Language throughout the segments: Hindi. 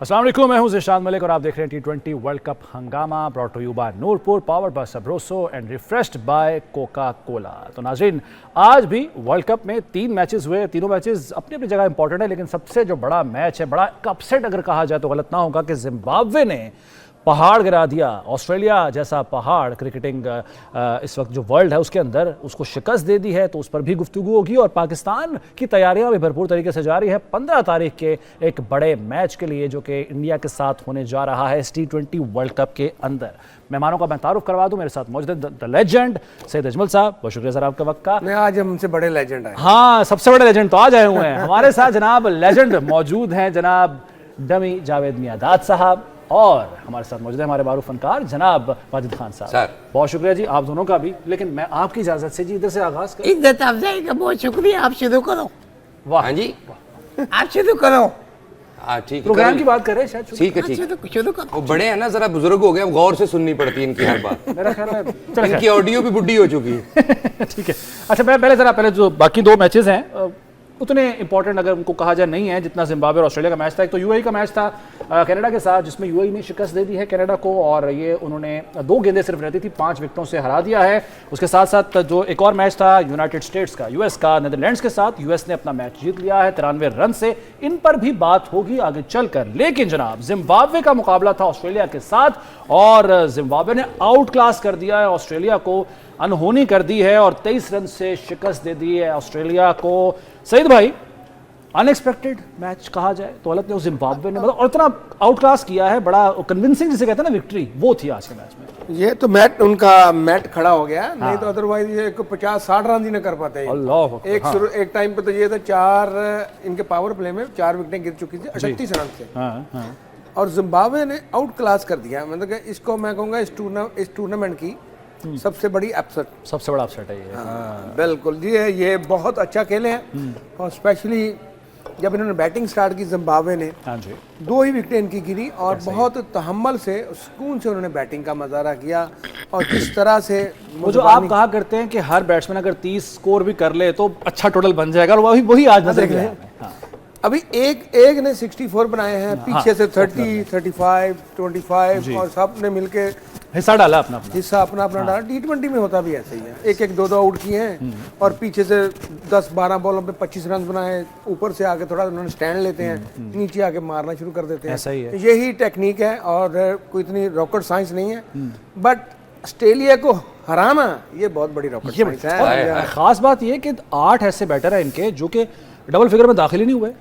अस्सलाम वालेकुम, मैं हूं ज़िशान मलिक और आप देख रहे हैं T20 वर्ल्ड कप हंगामा brought to you by Noorpur, powered by Sabroso and refreshed by Coca Cola. तो नाज़रीन, आज भी वर्ल्ड कप में 3 मैचेस हुए। तीनों मैचेस अपनी अपनी जगह इंपॉर्टेंट है, लेकिन सबसे जो बड़ा मैच है, बड़ा अपसेट अगर कहा जाए तो गलत ना होगा कि जिम्बाब्वे ने पहाड़ गिरा दिया। ऑस्ट्रेलिया जैसा पहाड़ क्रिकेटिंग इस वक्त जो वर्ल्ड है उसके अंदर उसको शिकस्त दे दी है, तो उस पर भी गुफ्तगू होगी। और पाकिस्तान की तैयारियां भी भरपूर तरीके से जारी है 15 तारीख के एक बड़े मैच के लिए जो कि इंडिया के साथ होने जा रहा है इस T20 वर्ल्ड कप के अंदर। मेहमानों का मैं तारुफ करवा दूं, मेरे साथ मौजूद है द लेजेंड सैयद अजमल साहब। बहुत शुक्रिया सर आपके वक्त का। नहीं, आज हमसे बड़े लेजेंड आए। हाँ, सबसे बड़े लेजेंड तो आज आए हुए हैं। हमारे साथ जनाब लेजेंड मौजूद हैं, जनाब डमी जावेद मियादाद साहब, और हमारे साथ मौजूद है हमारे मारूफ फनकार जनाब वाजिद खान साहब। बहुत शुक्रिया जी आप दोनों का भी। लेकिन मैं आपकी इजाजत से जी इधर से आगाज करूं। इज्जत अफजाई का बहुत शुक्रिया, आप शुरू करो। वाह जी, आप शुरू करो। ठीक है, प्रोग्राम की बात करें शायद। ठीक है, ठीक है। शुरू करो। वो बड़े हैं ना, जरा बुजुर्ग हो गए, गौर से सुननी पड़ती है इनकी हर बात। मेरा ख्याल है इनकी ऑडियो भी बुढ़ी हो चुकी है। ठीक है, अच्छा मैं पहले जो बाकी 2 मैचेस हैं उतने इंपॉर्टेंट अगर उनको कहा जाए नहीं है जितना जिम्बाब्वे और ऑस्ट्रेलिया का मैच था। एक तो यूएई का मैच था कनाडा के साथ, जिसमें यूएई ने शिकस्त दे दी है कनाडा को, और ये उन्होंने 2 गेंदें सिर्फ रहती थी, 5 विकेटों से हरा दिया है। उसके साथ साथ जो एक और मैच था यूनाइटेड स्टेट्स का, यूएस का नीदरलैंड्स के साथ, यूएस ने अपना मैच जीत लिया है 93 रन से। इन पर भी बात होगी आगे चलकर। लेकिन जनाब जिम्बाब्वे का मुकाबला था ऑस्ट्रेलिया के साथ, और जिम्बाब्वे ने आउट क्लास कर दिया है ऑस्ट्रेलिया को, अनहोनी कर दी है और 23 रन से शिकस्त दे दी है ऑस्ट्रेलिया को। सईद भाई, अनएक्सपेक्टेड मैच कहा जाए तो गलत नहीं, जिम्बाब्वे ने मतलब और इतना आउट क्लास किया है, बड़ा कन्विंसिंग जिसे कहते हैं ना विक्ट्री, वो थी आज के मैच में। ये तो उनका मैट खड़ा हो गया। हाँ। नहीं तो अदरवाइज ये 50-60 रन ही ना कर पाते। एक टाइम पे तो ये था 4 इनके पावर प्ले में 4 विकेटें गिर चुकी थी 38 रन से। हाँ। और जिम्बाब्वे ने आउट क्लास कर दिया। मतलब कि इसको मैं कहूँगा इस टूर्नामेंट की सबसे बड़ी अपसेट, सबसे बड़ा अपसेट है ये। हाँ, बिल्कुल जी, ये बहुत अच्छा खेले हैं। और स्पेशली जब इन्होंने बैटिंग स्टार्ट की जिम्बाब्वे ने, हाँ जी, 2 ही विकेटें इनकी गिरी और बहुत तहम्मुल से, सुकून से उन्होंने बैटिंग का मजारा किया। और जिस तरह से वो जो आप कहा करते हैं कि हर बैट्समैन अगर 30 स्कोर भी कर ले तो अच्छा टोटल बन जाएगा, और वही आज नजर गया है। अभी एक ने 64 बनाए हैं, पीछे से 30, 35, 25 और सब ने मिलके हिस्सा डाला अपना डाला। T20 में होता भी ऐसे ही है, 1-1, 2-2 आउट किए हैं और पीछे से 10-12 बॉलों पे 25 रन बनाए। ऊपर से आके थोड़ा उन्होंने स्टैंड लेते हैं, नीचे आके मारना शुरू कर देते हैं। ऐसा ही है। यही टेक्निक है और कोई इतनी रॉकेट साइंस नहीं है। बट ऑस्ट्रेलिया को हराना ये बहुत बड़ी रॉकेट साइंस है। खास बात ये कि 8 ऐसे बैटर हैं इनके जो कि डबल फिगर में दाखिल ही नहीं हुए।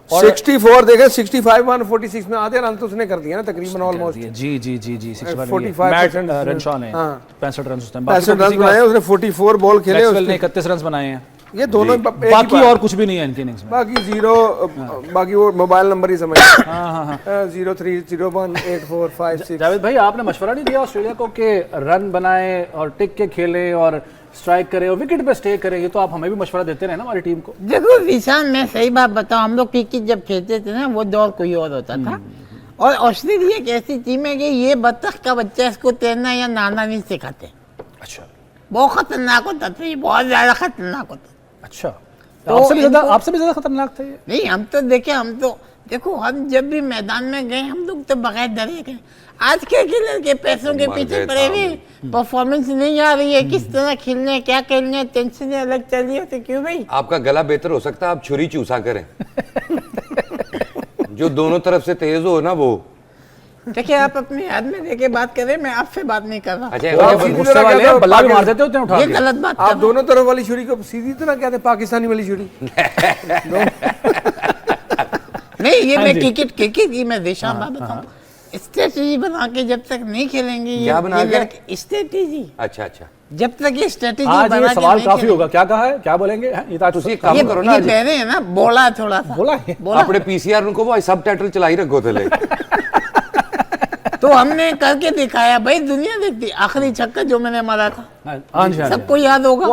64 देखे, 65 146 में आधे रन तो उसने कर दिया ना तकरीबन, ऑलमोस्ट। जी 45 रनशॉ ने 65 रन बनाए, उसने 44 बॉल खेले, उसने 31 रन बनाए हैं। ये दोनों बाकी और कुछ भी नहीं है इनकी इनिंग्स में, बाकी जीरो, बाकी वो मोबाइल नंबर ही समझ। 03018456। जावेद भाई, आपने मशवरा नहीं दिया ऑस्ट्रेलिया को कि रन बनाए और टिक के खेले और स्ट्राइक करे और विकेट पे स्टे करे? ये तो आप हमें भी मशवरा देते रहे ना हमारी टीम को। देखो विशाल, मैं सही बात बताऊं, हम लोग क्रिकेट जब खेलते थे ना वो दौर कोई और होता था। और ऑस्ट्रेलिया एक ऐसी टीम है कि ये बत्तख का बच्चा इसको तैरना या नहाना नहीं सिखाते। अच्छा, बहुत खतरनाक होता था ये, बहुत ज्यादा खतरनाक होता। अच्छा, तो आपसे भी ज्यादा खतरनाक था ये? नहीं, हम तो देखो हम जब भी मैदान में गए हम लोग तो बगैर डरे गए। आज के खिलर के पैसों के पीछे पड़े हुए, परफॉर्मेंस नहीं आ रही है, किस तरह खेलने, क्या खेलने, टेंशन अलग चल रही होती। क्यों भाई? आपका गला बेहतर हो सकता है आप छुरी चूसा करें। जो दोनों तरफ से तेज हो ना वो। देखिए, आप अपने याद में लेके बात करें, मैं आपसे बात नहीं कर रहा। गुस्से वाले बल्ला भी मार देते होते हैं उठा ये के। गलत बात आप दोनों तरफ वाली छुरी को सीधी तरह कहते हैं, पाकिस्तानी वाली छुरी। नहीं, ये मैं क्रिकेट की मैं देशा बात बताऊं, स्ट्रेटेजी बना के जब तक नहीं खेलेंगे ये स्ट्रेटेजी। अच्छा, जब तक ये स्ट्रेटेजी आज बना ये सवाल काफी होगा, क्या कहा है, क्या बोलेंगे? ये तो ਤੁਸੀਂ ਕੰਮ ਕਰੋ ਨਾ, ये कह रहे हैं ना, बोला थोड़ा सा बोला अपने पीसीआर उनको वो सब टाइटल चलाई रखो थे। तो हमने करके दिखाया भाई, दुनिया देखती। आखिरी छक्का जो मैंने मारा था सबको याद होगा।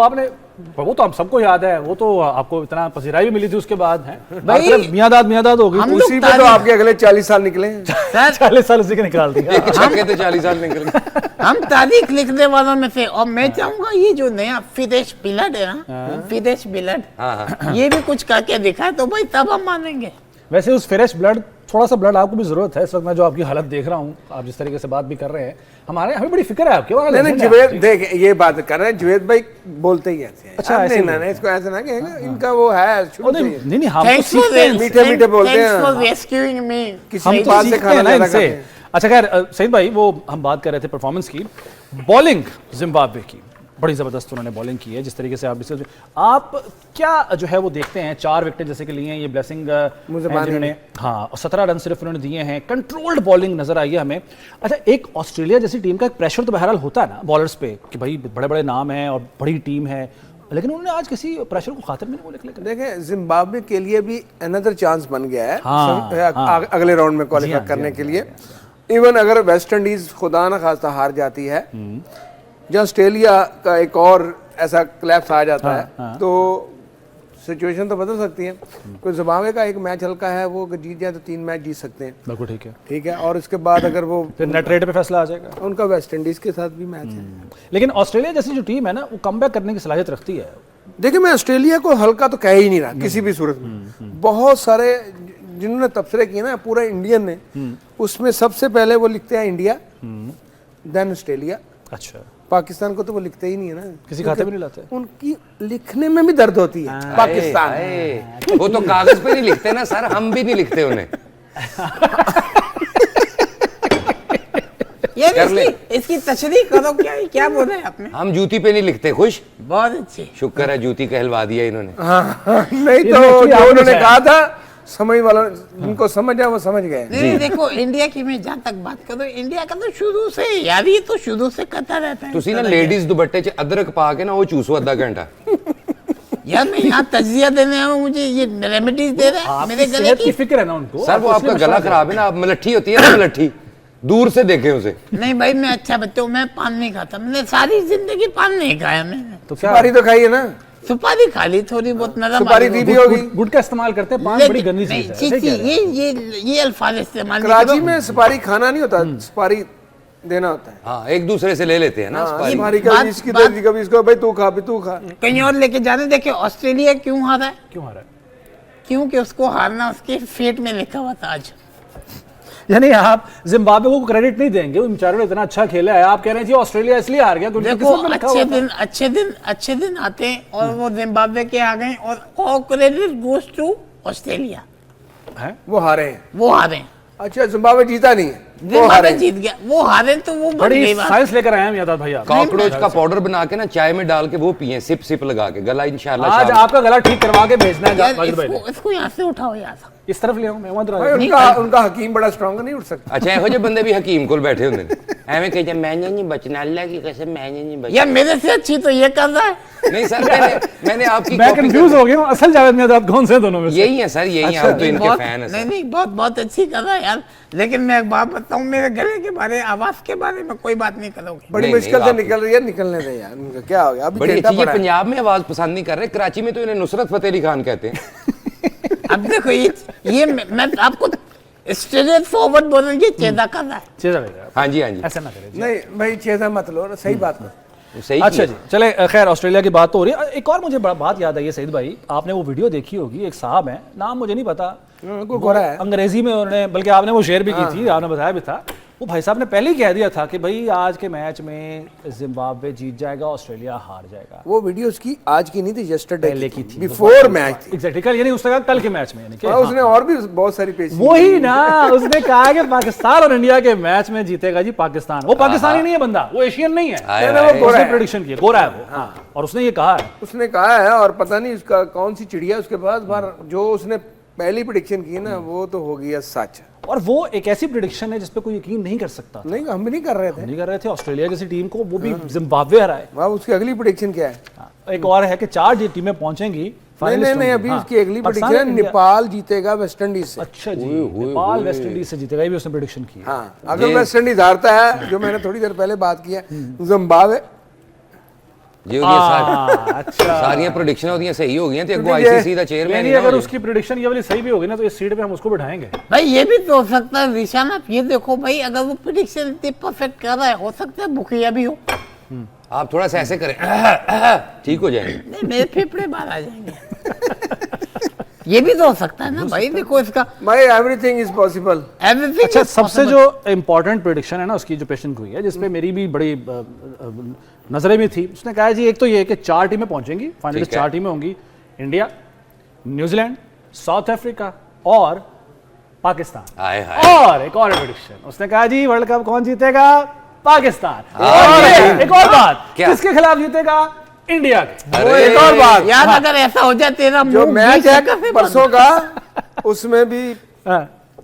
वो तो हम सबको याद है, वो तो आपको इतना पसीराई भी मिली थी उसके बाद है भाई। मियादाद हो गई, उसी पे तो आपके अगले 40 साल निकले। 40 साल उसी के निकाल दिया। 40 साल निकल गए। हम तारीख लिखने वालों में से। और मैं चाहूंगा ये जो नया फिदेश बिलड है ना, फिदेश बिलड, ये भी कुछ करके दिखाए तो भाई तब हम मानेंगे। वैसे उस फ्रेश ब्लड थोड़ा सा ब्लड आपको भी जरूरत है इस वक्त। मैं जो आपकी हालत देख रहा हूँ, आप जिस तरीके से बात भी कर रहे हैं, हमें बड़ी फिक्र है आपके। नहीं जुवेद देख ये बात कर रहे हैं, जुवेद भाई बोलते ही ऐसे हैं। अच्छा, ऐसे नहीं नहीं इसको ऐसे ना कहेंगे, इनका वो है शुरू से ही। नहीं हम तो Thanks for सीखते हैं, this. मीठे मीठे बोलते हैं। Thanks for rescuing me. किसी हम की तो बात से सीखते खाना हैं ना ज्यादा इनसे। खाते हैं। अच्छा खैर सईद भाई, वो हम बात कर रहे थे परफॉर्मेंस की, बॉलिंग जिम्बाब्वे की बड़ी ज़बरदस्त उन्होंने बॉलिंग की है। जिस तरीके से आप क्या जो है वो देखते हैं, 4 विकेट जैसे कि लिए हैं ये ब्लेसिंग जिन्होंने, हाँ 17 रन सिर्फ उन्होंने दिए हैं, कंट्रोल्ड बॉलिंग नजर आई है हमें। अच्छा, एक ऑस्ट्रेलिया जैसी टीम का एक प्रेशर तो बहरहाल होता है ना बॉलर्स पे कि भाई बड़े बड़े नाम हैं और बड़ी टीम है, लेकिन उन्होंने आज किसी प्रेशर को खातिर में नहीं बोले। देखें जिम्बाब्वे के लिए भी अनदर चांस बन गया है हाँ। अगले राउंड में क्वालिफाई करने के लिए। इवन अगर वेस्ट इंडीज खुदा न खास्ता हार जाती है, जहाँ ऑस्ट्रेलिया का एक और ऐसा क्लैप्स आ जाता है तो सिचुएशन तो बदल सकती है। कोई जिम्बाब्वे का एक मैच हल्का है, वो अगर जीत जाए तो 3 मैच जीत सकते हैं। बिल्कुल ठीक है। और इसके बाद अगर वो फिर नेट रेट पे फैसला आ जाएगा। उनका वेस्ट इंडीज के साथ भी मैच है। लेकिन ऑस्ट्रेलिया जैसी जो टीम है ना, वो कमबैक करने की सलाहियत रखती है। देखिए मैं ऑस्ट्रेलिया को हल्का तो कह ही नहीं रहा किसी भी सूरत में। बहुत सारे जिन्होंने तबसरे किए ना पूरा इंडियन ने, उसमें सबसे पहले वो लिखते हैं इंडिया, देन ऑस्ट्रेलिया। अच्छा, पाकिस्तान को तो वो लिखते ही नहीं है ना, किसी खाते में नहीं लाते। उनकी लिखने में भी दर्द होती है। पाकिस्तान वो तो कागज पे नहीं लिखते ना सर, हम भी नहीं लिखते उन्हें। यार इसकी तशरीह करो, क्या बोल रहे हैं आपने? हम जूती पे नहीं लिखते। खुश, बहुत अच्छे। शुक्र है जूती कहलवा दिया इन्होंने। नहीं तो जो उन्होंने कहा था समझ वाला, जिनको समझ आया वो समझ गए। नहीं देखो इंडिया की मैं जहाँ तक बात करूँ, इंडिया का तो शुरू से यार, ये तो शुरू से करता रहता है। तुसी ना लेडीज दुपट्टे च अदरक पा के ना वो चूसो आधा घंटा। यार मैं यहाँ तजिया देने आया हूँ, मुझे ये रेमेडीज दे रहा है मेरे गले की फिक्र है ना उनको। सर वो आपका गला खराब है ना, मलट्ठी होती है ना, मलट्ठी दूर से देखे उसे। नहीं भाई मैं अच्छा बच्चा हूँ, मैं पान नहीं खाता, मैंने सारी जिंदगी पान नहीं खाया मैंने। तो क्या सुपारी तो खाई है ना? सुपारी खा ली थोड़ी बहुत, नरम सुपारी दी भी होगी। गुड़ का इस्तेमाल करते हैं, पान बड़ी गंदी चीज है। चीची ये अल्फाज इस्तेमाल कराची में सुपारी खाना नहीं होता, सुपारी देना होता है। हाँ एक दूसरे से ले लेते हैं ना सुपारी। कभी इसकी दे दी, कभी इसको, भाई तू खा भी तू खा। कहीं और लेके जाने। देखिए ऑस्ट्रेलिया क्यों हारा है? क्यों हारा है? क्योंकि उसको हारना उसके फेट में लिखा हुआ था आज। यानी आप जिम्बाब्वे को क्रेडिट नहीं देंगे, उन बेचारों ने इतना अच्छा खेला है, आप कह रहे हैं जी ऑस्ट्रेलिया इसलिए हार गया क्योंकि देखो अच्छे दिन आते हैं और वो जिम्बाब्वे के आ गए, और क्रेडिट गोस टू ऑस्ट्रेलिया। वो हारे हैं। वो हारे। अच्छा जिम्बाब्वे जीता नहीं है, जिम्बाब्वे जीत गया, वो हारे तो वो बड़ी साइंस लेकर आए हैं यादाद भैया। कॉकरोच का पाउडर बना के ना चाय में डाल के वो पिए, सिप सिप लगा के, गला इंशाल्लाह आज आपका गला ठीक करवा के भेजना है। इसको यहाँ से उठाओ यार, इस तरफ ले आऊं मैं, उनका हकीम बड़ा स्ट्रांग नहीं उठ सकता। अच्छा ਇਹੋ ਜਿਹੇ ਬੰਦੇ ਵੀ ਹਕੀਮ ਕੋਲ ਬੈਠੇ ਹੁੰਦੇ ਨੇ, ਐਵੇਂ ਕਹਿੰਦੇ मैंने नहीं बचना, अल्लाह की कसम मैंने नहीं बचना। यार मेरे से अच्छी तो ये कर रहा है। नहीं सर मैंने आपकी मैं कंफ्यूज हो गया हूं, असल जावेद मियां कौन से दोनों में से? यही है सर, यही है, आप तो इनके फैन हैं। नहीं बहुत अच्छी कर रहा है यार, लेकिन मैं एक बात बताऊं, मेरे गले के बारे, आवाज के बारे में कोई बात नहीं करोगे। बड़ी मुश्किल से निकल रही है, निकलने दे यार, उनका क्या हो गया? अभी बड़ी अच्छी, ये पंजाब में आवाज पसंद नहीं कर रहे, कराची में तो इन्हें नुसरत फतेह अली खान कहते हैं। अब देखो ये मैं आपको स्ट्रेट फॉरवर्ड बोल रहा हूँ, ये चेदा कर रहा है। चेदा भैया हाँ जी हाँ जी, ऐसा ना करें। नहीं भाई चेदा मत लो, सही बात करो। सही अच्छा जी चले, खैर ऑस्ट्रेलिया की बात तो हो रही है। एक और मुझे बड़ा बात याद आई है सईद भाई, आपने वो वीडियो देखी होगी, एक साहब हैं, नाम मुझे नहीं पता, कोई गोरा है, अंग्रेजी में उन्होंने, बल्कि आपने वो शेयर भी की थी, आपने बताया भी था, वो भाई साहब ने पहले ही कह दिया था कि भाई आज के मैच में जिम्बाब्वे जीत जाएगा, ऑस्ट्रेलिया हार जाएगा। वो वीडियो उसकी आज की नहीं थी, यस्टरडे पहले की थी, बिफोर मैच थी। एग्जैक्टली कल, यानी उसने कहा कल के मैच में, यानी कि उसने और भी बहुत सारी पेश वही ना, उसने कहा कि पाकिस्तान और इंडिया के मैच में जीतेगा जी पाकिस्तान। वो पाकिस्तानी नहीं है बंदा, वो एशियन नहीं है, वो गोरा प्रेडिक्शन किया, गोरा है वो। हाँ, और उसने ये कहा है, उसने कहा है, और पता नहीं उसका कौन सी चिड़िया उसके पास बार, जो उसने पहली प्रेडिक्शन की ना वो तो हो गया सच। और वो एक ऐसी प्रेडिक्शन है जिसपे कोई यकीन नहीं कर सकता। नहीं हम भी नहीं कर रहे थे, ऑस्ट्रेलिया जैसी टीम को, वो भी जिम्बाब्वे हराए। वहाँ उसकी अगली प्रेडिक्शन क्या है? एक और है कि 4 टीमें पहुंचेंगी। नहीं अभी उसकी अगली प्रेडिक्शन नेपाल जीतेगा वेस्ट इंडीज से। अच्छा जी, नेपाल वेस्ट इंडीज से जीतेगा, ये भी उसने प्रेडिक्शन की। हाँ, अगर वेस्ट इंडीज हारता है, जो मैंने थोड़ी देर पहले बात की है, जिम्बाब्वे ये अच्छा, सारी प्रेडिक्शन होती हैं सही हो गई, तो अगो आईसीसी दा चेयरमैन नहीं, अगर उसकी प्रेडिक्शन ये वाली सही भी होगी ना, तो इस सीट पे हम उसको बिठाएंगे। भाई ये भी तो हो सकता है निशान, आप ये देखो भाई, अगर वो प्रेडिक्शन इतनी परफेक्ट कर रहा है, हो सकता है भूखिया भी हो। आप थोड़ा सा ऐसे करें, ठीक हो जाएंगे। नहीं मेरे फेफड़े बाहर आ जाएंगे। ये भी तो हो सकता है ना भाई, देखो इसका भाई एवरीथिंग इज पॉसिबल। एवरीथिंग। अच्छा, सबसे जो इम्पोर्टेंट प्रेडिक्शन है ना उसकी, जो पेशेंट हुई है, जिसपे मेरी भी बड़ी नजरें भी थी, उसने कहा जी एक तो ये कि 4 टीमें पहुंचेंगी फाइनल, 4 टीमें होंगी, इंडिया, न्यूजीलैंड, साउथ अफ्रीका और पाकिस्तान। हाय हाय। और एक और प्रेडिक्शन उसने कहा जी वर्ल्ड कप कौन जीतेगा? पाकिस्तान। और एक और बात, किसके खिलाफ जीतेगा? इंडिया के। वो एक और बात यार, अगर ऐसा हो जाए तेरा जो मुंह मैच 20 है टका से परसों का, उसमें भी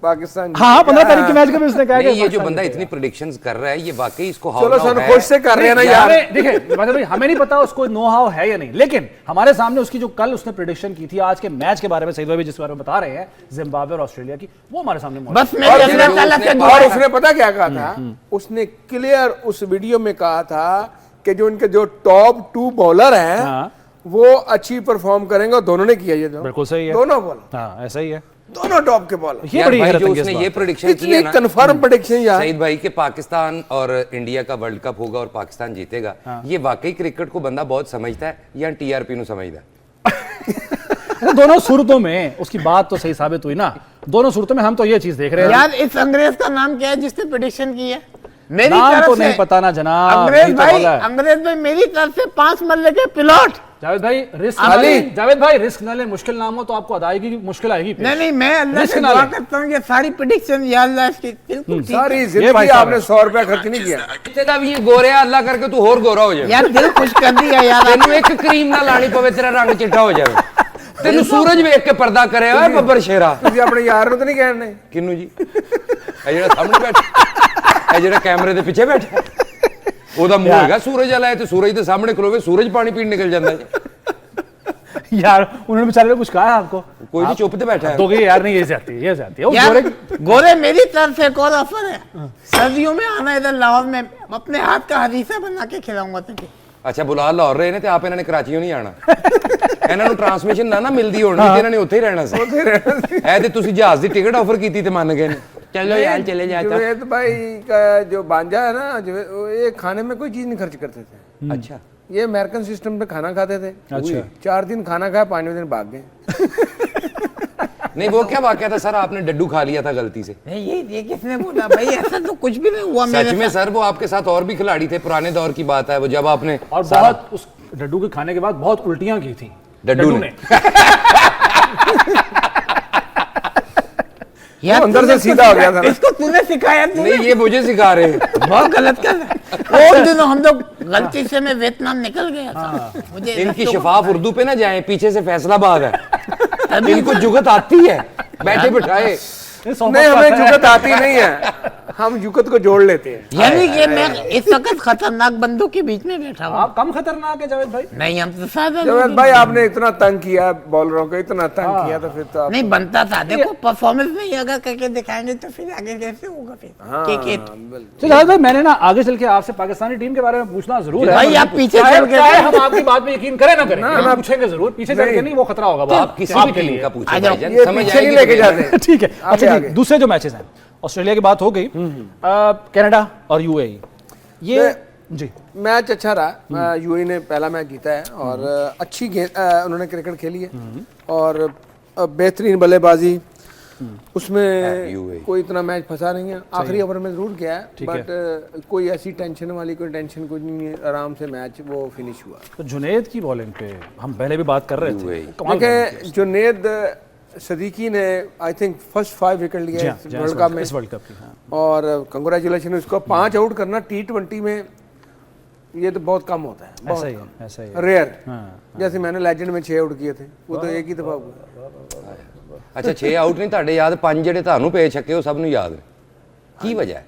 पाकिस्तान हाँ 15 तारीख के मैच के भी उसने कहा कि नहीं, ये जो बंदा इतनी प्रेडिक्शंस कर रहा है, ये वाकई इसको चलो सन खुश से कर रहे हैं ना यार। देखिए भाई, हमें नहीं पता उसको नो हाउ है या नहीं, लेकिन हमारे सामने उसकी जो कल उसने प्रेडिक्शन की थी आज के मैच के बारे में, सईद भाई जिस बारे में बता रहे हैं जिम्बाब्वे और ऑस्ट्रेलिया की, वो हमारे सामने मौजूद बस मैं अल्लाह ताला से दुआ और उसने पता क्या कहा था? उसने क्लियर उस वीडियो में कहा था कि जो इनके जो टॉप 2 बॉलर हैं हाँ। वो अच्छी परफॉर्म करेंगे, और दोनों ने किया ये बिल्कुल सही है, दोनों बॉलर, हाँ ऐसा ही है, दोनों टॉप के बॉलर। ये यार बड़ी भाई, जो हैरतअंगेज उसने बात ये है। प्रेडिक्शन की इतनी है ना कंफर्म प्रेडिक्शन यार। सईद भाई के पाकिस्तान और इंडिया का वर्ल्ड कप होगा और पाकिस्तान जीतेगा, ये वाकई क्रिकेट को बंदा बहुत समझता है या टीआरपी नु समझता है? दोनों सूरतों में उसकी बात तो सही साबित हुई ना, दोनों सूरतों में हम तो ये चीज देख रहे हैं। यार, इस अंग्रेज का नाम क्या है जिसने प्रेडिक्शन की है? मेरी नाम तरफ तो से नहीं पता ना जनाब, अंग्रेज नहीं तो भाई, बोला है। अंग्रेज भाई मेरी तरफ से 5 मरले के पिलॉट। जावेद भाई रिस्क अली। ना लें, जावेद भाई रिस्क ना लें, मुश्किल नाम हो तो आपको अदायगी की मुश्किल आएगी। नहीं नहीं, मैं अल्लाह रिस्क से ना दुआ लें। करता हूँ ये सारी प्रेडिक्शन या अल्लाह इसकी बिल्कुल ठीक सारी है। जिंदगी भाई साहब आपने 100 रुपया खर्च नहीं किया। तेरा भी ये गोरे अल्लाह करके तू और गोरा हो जाए, यार दिल खुश कर दिया यार। तेनू एक क्रीम ना लानी पवे, तेरा रंग चिट्टा हो जाए, तेनू सूरज वेख के पर्दा करे ओए बब्बर शेरा। ਤੁਸੀਂ ਆਪਣੇ ਯਾਰ ਨੂੰ ਤਾਂ ਨਹੀਂ ਕਹਿਣੇ? किन्नू जी? ਇਹ ਜਿਹੜਾ ਸਾਹਮਣੇ ਬੈਠਾ, ਇਹ ਜਿਹੜਾ ਕੈਮਰੇ ਦੇ ਪਿੱਛੇ ਬੈਠਾ, ਉਹਦਾ ਮੂੰਹ ਹੈਗਾ ਸੂਰਜ ਵਾਲਾ ਹੈ, ਤੇ ਸੂਰਜ ਦੇ ਸਾਹਮਣੇ ਖਲੋਵੇ ਸੂਰਜ ਪਾਣੀ ਪੀਣ ਨਿਕਲ ਜਾਂਦਾ ਹੈ। यार उन्होंने बेचारे ने कुछ कहा है आपको? कोई नहीं, चुप तो बैठा है। तो यार नहीं, ये जाती है, ये जाती है। वो यार गोरे गोरे मेरी तरफ से एक और ऑफर है, सर्दियों में आना इधर लाहौर में, अपने हाथ का हरीसा बना के खिलाऊंगा तुझे। ਅੱਛਾ ਬੁਲਾ ਲਾਹੌਰ ਰਹੇ ਨੇ ਤੇ ਆਪ ਇਹਨਾਂ ਨੇ ਕਰਾਚੀੋਂ ਨਹੀਂ ਆਣਾ। ਇਹਨਾਂ ਨੂੰ ਟਰਾਂਸਮਿਸ਼ਨ ਨਾ ਮਿਲਦੀ ਹੋਣੀ ਤੇ ਇਹਨਾਂ ਨੇ ਉੱਥੇ ਹੀ ਰਹਿਣਾ ਸੀ। ਐ ਤੇ ਤੁਸੀਂ ਜਹਾਜ਼ ਦੀ ਟਿਕਟ ਆਫਰ ਕੀਤੀ ਤੇ ਮੰਨ ਗਏ ਨੇ। चलो यार चले जाता। जुवेद भाई का जो बांजा है ना, ये खाने में कोई चीज नहीं खर्च करते थे। अच्छा, ये अमेरिकन सिस्टम पे खाना खाते थे। अच्छा। 4 दिन खाना खाया, 5वें दिन भाग गए। नहीं वो क्या वाकया था सर, आपने डड्डू खा लिया था गलती से? नहीं ये किसने बोला भाई? ऐसा तो कुछ भी नहीं हुआ मेरे सच में साथ। सर, वो आपके साथ और भी खिलाड़ी थे, पुराने दौर की बात है वो, जब आपने और बहुत उस डड्डू के खाने के बाद बहुत उल्टियां की थी डड्डू ने। यार अंदर से तूने सीधा हो गया था ना। इसको तूने सिखाया? तूने नहीं ये मुझे सिखा रहे हैं। बहुत गलत कर रहा है। उन दिनों हम लोग गलती से मैं वियतनाम निकल गया था। मुझे इनकी शफाफ उर्दू पे ना जाए, पीछे से फैसलाबाद है, इनको जुगत आती है बैठे बिठाए। नहीं, हमें जुगत आती नहीं है, हम जुगत को जोड़ लेते हैं। यानी कि मैं इस वक्त खतरनाक बंदों के बीच में बैठा हूँ। आप कम खतरनाक है जावेद भाई। नहीं, हम तो सादा लोग जुवेद हैं। भाई आपने इतना तंग किया बॉलरों को, इतना तंग किया, तो फिर तो आप नहीं बनता था। देखो परफॉर्मेंस नहीं अगर करके दिखाएंगे तो फिर आगे कैसे होगा फिर? क्रिकेट तो जावेद भाई मैंने ना आगे चल के आपसे पाकिस्तानी टीम के बारे में पूछना जरूर है। भाई, आप पीछे चाहे- चल के- चाहे हम आपकी बात में यकीन करें ना करें, हम पूछेंगे जरूर। पीछे चल के नहीं, वो खतरा होगा आप किसी भी टीम का पूछो आ जाओ। भाईजान, ये समझ पीछे नहीं आएगी लेके तुम्हें। जाते। ठीक है। आगे, अच्छा जी, आगे। दूसरे जो मैचेस हैं, ऑस्ट्रेलिया की बात हो गई, कनाडा और यूएई, ये जी मैच अच्छा रहा। यूएई ने पहला मैच जीता है और अच्छी उन्होंने क्रिकेट खेली है और बेहतरीन बल्लेबाजी, उसमें यूएई। कोई इतना मैच फंसा नहीं है। आखिरी ओवर में जरूर किया है, ठीक बट कोई ऐसी टेंशन वाली कोई टेंशन कुछ नहीं है, आराम से मैच वो फिनिश हुआ। तो जुनेद की बॉलिंग पे हम पहले भी बात कर रहे थे, यूएई। कमाल कर रहे थे। देखिए जुनेद सदीकी ने आई थिंक फर्स्ट 5 विकेट लिए जी हाँ, इस जी हाँ, वर्ल्ड कप में, इस वर्ल्ड कप की, हाँ। और कंग्रेचुलेशन उसको। 5 आउट करना T20 में ये तो बहुत कम होता है, ऐसा ही है, ऐसा ही है। रेयर। हाँ, जैसे मैंने लेजेंड में 6 आउट किए थे, वो तो एक ही दफा हुआ। अच्छा 6 आउट नहीं ਤੁਹਾਡੇ ਯਾਦ, 5 ਜਿਹੜੇ ਤੁਹਾਨੂੰ ਪੇ ਛੱਕੇ ਉਹ ਸਭ ਨੂੰ ਯਾਦ ਨੇ, ਕੀ ਵਜ੍ਹਾ ਹੈ?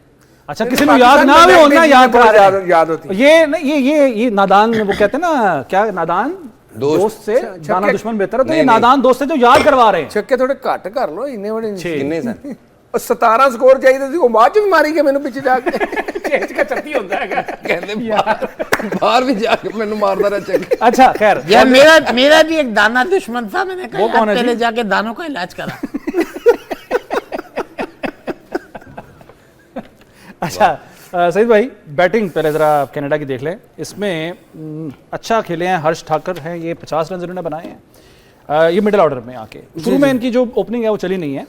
अच्छा किसी को याद ना भी होना, याद करा रहे हैं। याद होती है। ये नहीं, ये नादान, वो कहते हैं ना क्या, नादान दोस्त से दाना दुश्मन बेहतर है, तो ये नहीं, नादान दोस्त से जो याद करवा रहे हैं। छक्के थोड़े घट कर लो, इन्ने बड़े नहीं। ਕਿੰਨੇ ਸਨ? 17 ਸਕੋਰ ਚਾਹੀਦੇ ਸੀ, ਉਹ ਬਾਅਦ ਚ ਵੀ ਮਾਰੀ ਕੇ ਮੈਨੂੰ ਪਿੱਛੇ ਜਾ ਕੇ। चेंज का चट्टी होता है। ਕਹਿੰਦੇ ਬਾਹਰ ਵੀ ਜਾ ਕੇ ਮੈਨੂੰ ਮਾਰਦਾ ਰਿਹਾ ਚੱਕ। अच्छा खैर, यार मेरा भी एक दाना दुश्मन था। मैंने कहा वो कौन है पहले जी? जाके दानों का इलाज करा। अच्छा सईद भाई, बैटिंग पहले जरा कनाडा की देख लें। इसमें अच्छा खेले हैं, हर्ष ठाकर हैं, ये 50 रन इन्होंने बनाए हैं। ये मिडिल ऑर्डर में आके शुरू में इनकी जो ओपनिंग है वो चली नहीं है।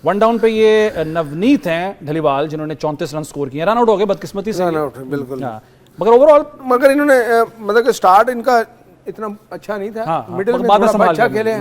वन डाउन पे ये नवनीत हैं ढलीवाल जिन्होंने 34 रन स्कोर किए, रन आउट हो गए बदकिस्मती से, रन आउट बिल्कुल। मगर ओवरऑल मगर इन्होंने मतलब कि स्टार्ट इनका इतना अच्छा नहीं था, मिडिल में थोड़ा अच्छा खेले,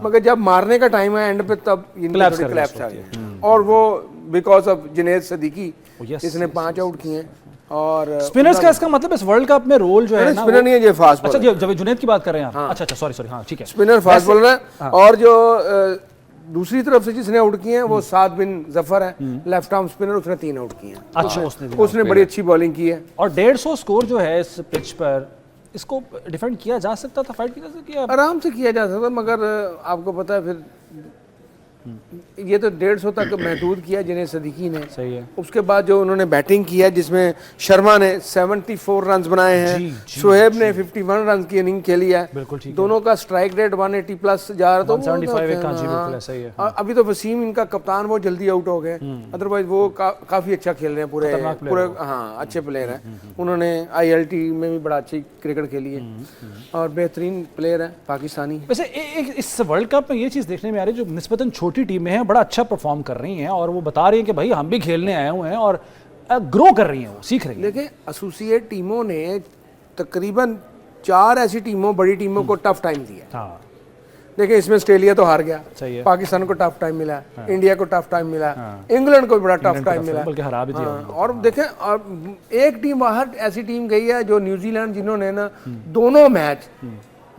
मगर जब मारने का टाइम है एंड पे तब क्लैप्स आ गए, और वो बिकॉज ऑफ जुनैद सदीकी इसने 5 आउट किए। और स्पिनर्स का इसका मतलब इस वर्ल्ड कप में रोल जो है ना, स्पिनर नहीं है, ये फास्ट बॉलर। अच्छा, जब जुनैद की बात कर रहे हैं आप, अच्छा सॉरी, हाँ ठीक है, स्पिनर फास्ट बॉलर है। और जो दूसरी तरफ से जिसने आउट किए हैं वो साद बिन जफर है, लेफ्ट आर्म स्पिनर, उसने 3 आउट किए हैं। अच्छा, उसने बड़ी अच्छी बॉलिंग की है। और 150 स्कोर जो है इस पिच पर, इसको डिफेंड किया जा सकता था, फाइट किया आराम से किया जा सकता, मगर आपको पता है फिर ये तो 150 तक महदूद किया जिन्हें सदीकी ने। सही है। उसके बाद जो उन्होंने बैटिंग की है जिसमें शर्मा ने 74 रन बनाए हैं, शोएब ने 51 रन की इनिंग खेली है, बिल्कुल ठीक, दोनों का स्ट्राइक रेट 180 प्लस जा रहा था। 175 अभी तो वसीम इनका कप्तान वो जल्दी आउट हो गए, अदरवाइज वो काफी अच्छा खेल रहे हैं, पूरे हाँ अच्छे प्लेयर हैं। उन्होंने ILT में भी बड़ा अच्छी क्रिकेट खेली है और बेहतरीन प्लेयर है पाकिस्तानी। वैसे इस वर्ल्ड कप में ये चीज़ देखने में आ रही है, जो निस्बतन छोटी टीमें हैं बड़ा अच्छा परफॉर्म कर रही हैं, और वो बता रही हैं कि भाई हम भी खेलने आए हुए हैं, और ग्रो कर रही हैं, वो सीख रही हैं। देखिए एसोसिएट टीमों ने तकरीबन 4 ऐसी टीमों, बड़ी टीमों को टफ टाइम दिया। हाँ, देखिए इसमें ऑस्ट्रेलिया तो हार गया, सही है, पाकिस्तान को टफ टाइम मिला, इंडिया को टफ टाइम मिला, इंग्लैंड को भी बड़ा टफ टाइम मिला, बल्कि हरा भी दिया। और देखें एक टीम बाहर ऐसी टीम गई है जो न्यूजीलैंड, जिन्होंने ना दोनों मैच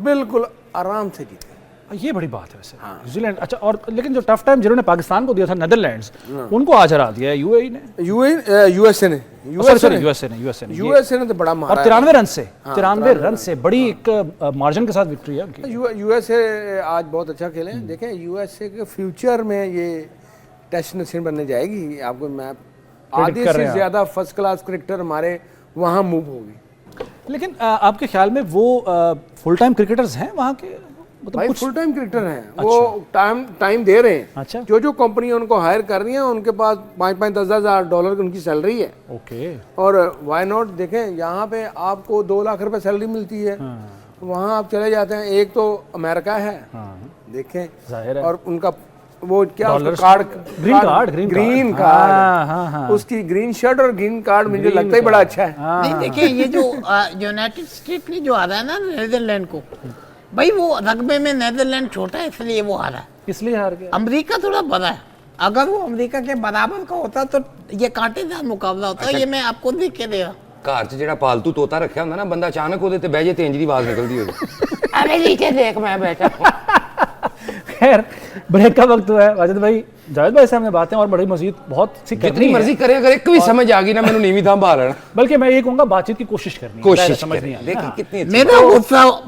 बिल्कुल आराम से जीते। ये बड़ी बात है वैसे, न्यूजीलैंड। अच्छा, और लेकिन जो टफ टाइम जिन्होंने पाकिस्तान को दिया था नीदरलैंड्स, उनको आज हरा दिया है यूएई ने, यूएसए ने तो बड़ा मारा, और 93 रन से 93 रन से बड़ी एक मार्जिन के साथ विक्ट्री है उनकी। यूएसए आज बहुत अच्छा खेले हैं। देखें यूएसए के फ्यूचर में ये टेस्ट नेशन बनने जाएगी, आपको मैं आधे से ज्यादा फर्स्ट क्लास क्रिकेटर हमारे वहाँ मूव होगी। लेकिन आपके ख्याल में वो फुल टाइम क्रिकेटर्स हैं वहाँ के? मतलब भाई फुल टाइम क्रिकेटर हैं, वो टाइम दे रहे हैं। अच्छा, जो कंपनी उनको हायर कर रही है उनके पास 5-10 हज़ार डॉलर उनकी सैलरी है। ओके, और वाई नॉट, देखें यहाँ पे आपको 2 लाख रुपए सैलरी मिलती है, वहाँ आप चले जाते हैं, एक तो अमेरिका है, देखें, जाहिर है, और उनका वो क्या ग्रीन कार्ड, उसकी ग्रीन शर्ट और ग्रीन कार्ड मुझे लगता ही बड़ा अच्छा है। नहीं देखिए, ये जो यूनाइटेड स्टेट ने जो हारा है ना नीदरलैंड को, भाई वो रग्बे में नीदरलैंड छोटा है इसलिए वो हारा, इसलिए हार गया। अमेरिका थोड़ा बड़ा है, अगर वो अमेरिका के बराबर का होता तो ये कांटेदार मुकाबला होता। ये मैं आपको देख के दे रहा। घर 'ਚ ਜਿਹੜਾ ਪਾਲਤੂ ਤੋਤਾ ਰੱਖਿਆ ਹੁੰਦਾ ਨਾ, ਬੰਦਾ ਅਚਾਨਕ ਉਹਦੇ ਤੇ ਬਹਿ ਜੇ ਤੇ ਇੰਜ ਦੀ ਆਵਾਜ਼ ਨਿਕਲਦੀ ਹੋਵੇ, अरे नीचे देख मैं बैठा हूं। खैर, ब्रेक का वक्त हुआ है। वाजिद भाई, जावेद भाई से हमने बातें और बड़ी मजीद बहुत सी जितनी मर्जी करे, अगर एक भी समझ आ गई ना, मैंने नीवी थाम पा लेना। बल्कि मैं ये कहूंगा बातचीत की कोशिश करनी है, कोशिश समझ नहीं आई। देखिए कितनी अच्छी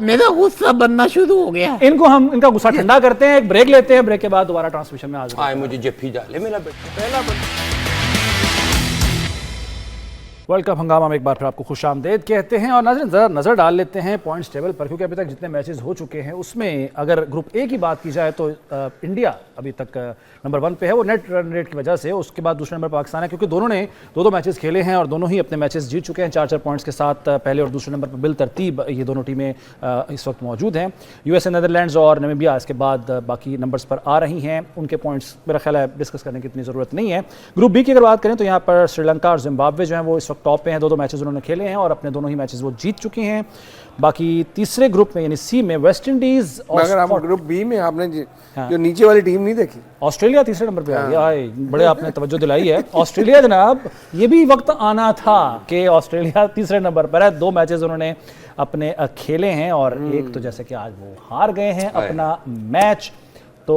मेरा गुस्सा बनना शुरू हो गया। इनका गुस्सा ठंडा करते हैं, एक ब्रेक लेते हैं, ब्रेक के बाद दोबारा ट्रांसमिशन में हाजिर। आए मुझे जफ्फी डाले मेरा बेटा पहला वर्ल्ड कप हंगामा में एक बार फिर आपको खुशामदीद कहते हैं। और नाज़रीन, ज़रा नज़र डाल लेते हैं पॉइंट्स टेबल पर, क्योंकि अभी तक जितने मैचेस हो चुके हैं उसमें अगर ग्रुप ए की बात की जाए तो इंडिया अभी तक नंबर 1 पे है, वो नेट रन रेट की वजह से। उसके बाद दूसरे नंबर पाकिस्तान है, क्योंकि दोनों ने 2-2 मैचेस खेले हैं और दोनों ही अपने मैचेस जीत चुके हैं 4-4 पॉइंट्स के साथ। पहले और दूसरे नंबर पर बिल तरतीब ये दोनों टीमें इस वक्त मौजूद हैं। यूएसए, नीदरलैंड्स और नामीबिया इसके बाद बाकी नंबर्स पर आ रही हैं। उनके पॉइंट्स मेरा ख्याल है डिस्कस करने की इतनी ज़रूरत नहीं है। ग्रुप बी की अगर बात करें तो यहाँ पर श्रीलंका और जिम्बाब्वे जो हैं वो इस वक्त टॉप पे हैं, 2-2 मैचेस उन्होंने खेले हैं और अपने दोनों ही मैचेस वो जीत चुके हैं। बाकी तीसरे ग्रुप में यानी सी में वेस्ट इंडीज और अगर आप ग्रुप बी में आपने जो नीचे वाली टीम नहीं देखी, ऑस्ट्रेलिया तीसरे नंबर पे आ गया है। बड़े आपने तवज्जो दिलाई है। ऑस्ट्रेलिया जनाब, ये भी वक्त आना था कि ऑस्ट्रेलिया तीसरे नंबर पर है। 2 मैचेस उन्होंने अपने खेले हैं और एक तो जैसे कि आज वो हार गए हैं अपना मैच। तो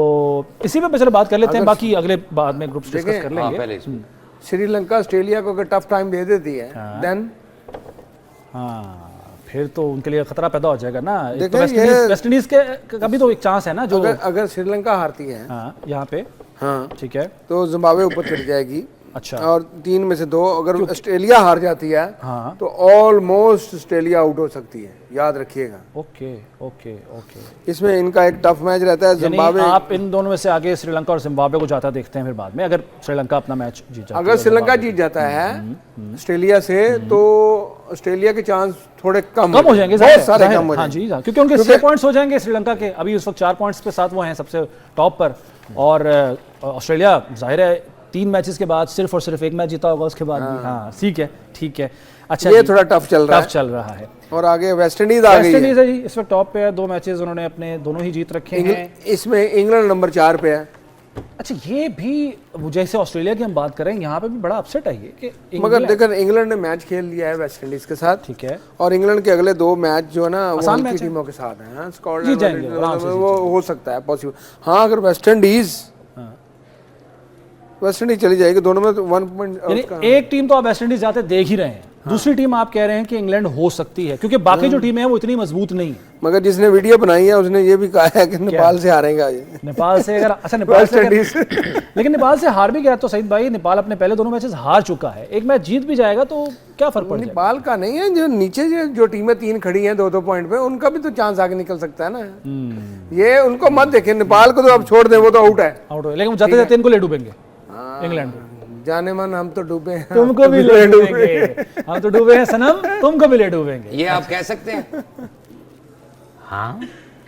इसी पे चलो बात कर लेते हैं, बाकी अगले बाद में ग्रुप डिस्कस कर लेंगे। श्रीलंका ऑस्ट्रेलिया को अगर टफ टाइम दे देती है देन फिर तो उनके लिए खतरा पैदा हो जाएगा ना। तो वेस्ट इंडीज के कभी तो एक चांस है ना, जो अगर श्रीलंका हारती है यहाँ पे, हाँ ठीक है, तो जिम्बाब्वे ऊपर चढ़ जाएगी, अच्छा। और 3 में से 2 अगर ऑस्ट्रेलिया हार जाती है हाँ। तो ऑलमोस्ट ऑस्ट्रेलिया आउट हो सकती है, याद रखिएगा। Okay okay okay. इसमें इनका एक टफ मैच रहता है। यानी जिम्बाब्वे, आप इन दोनों में से आगे श्रीलंका और जिम्बाब्वे को जाता देखते हैं फिर बाद में, अगर श्रीलंका अपना मैच जीत जाता है। अगर श्रीलंका जीत जाता है ऑस्ट्रेलिया से तो ऑस्ट्रेलिया के चांस थोड़े कम हो जाएंगे, बहुत सारे कम हो हाँ जाएंगे। जी, क्योंकि उनके 6 पॉइंट्स हो जाएंगे श्रीलंका के, अभी उस वक्त 4 पॉइंट्स के साथ वो हैं सबसे टॉप पर। और ऑस्ट्रेलिया जाहिर है 3 मैचेस के बाद सिर्फ और सिर्फ 1 मैच जीता होगा उसके बाद भी। हाँ ठीक है ठीक है। अच्छा ये जी, थोड़ा टफ चल रहा है। और आगे वेस्ट इंडीज आ गई वेस्ट है। इंडीज है जी, इस वक्त टॉप पे है, 2 मैचेस उन्होंने अपने दोनों ही जीत रखे हैं। इसमें इंग्लैंड नंबर 4 पे है। अच्छा ये भी जैसे ऑस्ट्रेलिया की हम बात करें, यहाँ पे भी बड़ा अपसेट है ये कि मगर देखो इंग्लैंड ने मैच खेल लिया है वेस्ट इंडीज के साथ, ठीक है, और इंग्लैंड के अगले 2 मैच जो है ना वो आसान उनकी मैच है। टीमों के साथ हैं। जीत स्कॉटलैंड जाएंगे, आराम से वो हो सकता है पॉसिबल। हाँ अगर वेस्ट इंडीज चली जाएगी, दोनों में तो 1 पॉइंट। यानी एक टीम तो आप वेस्ट इंडीज जाते देख ही रहे हैं, दूसरी टीम आप कह रहे हैं कि इंग्लैंड हो सकती है, क्योंकि बाकी जो टीमें हैं वो इतनी मजबूत नहीं है। मगर जिसने वीडियो बनाई है उसने ये भी कहा है कि नेपाल से हारेगा ये। नेपाल से अगर अच्छा नेपाल से लेकिन नेपाल से हार भी गया तो सईद भाई, नेपाल अपने पहले दोनों मैचेस हार चुका है, एक मैच जीत भी जाएगा तो क्या फर्क पड़ जाएगा? नेपाल का नहीं है, जो नीचे जो टीमें 3 खड़ी हैं 2-2 पॉइंट पे, उनका भी तो चांस आगे निकल सकता है ना। ये उनको मत देखें, नेपाल को तो आप छोड़ दें, वो तो आउट है। आउट हो, लेकिन जाते जाते इनको ले डूबेंगे इंग्लैंड को। जाने मन हम तो डूबे हैं, तुमको भी ले डूबेंगे, हम तो डूबे हैं सनम, तुमको भी ले डूबेंगे। ये आप कह सकते हैं? हाँ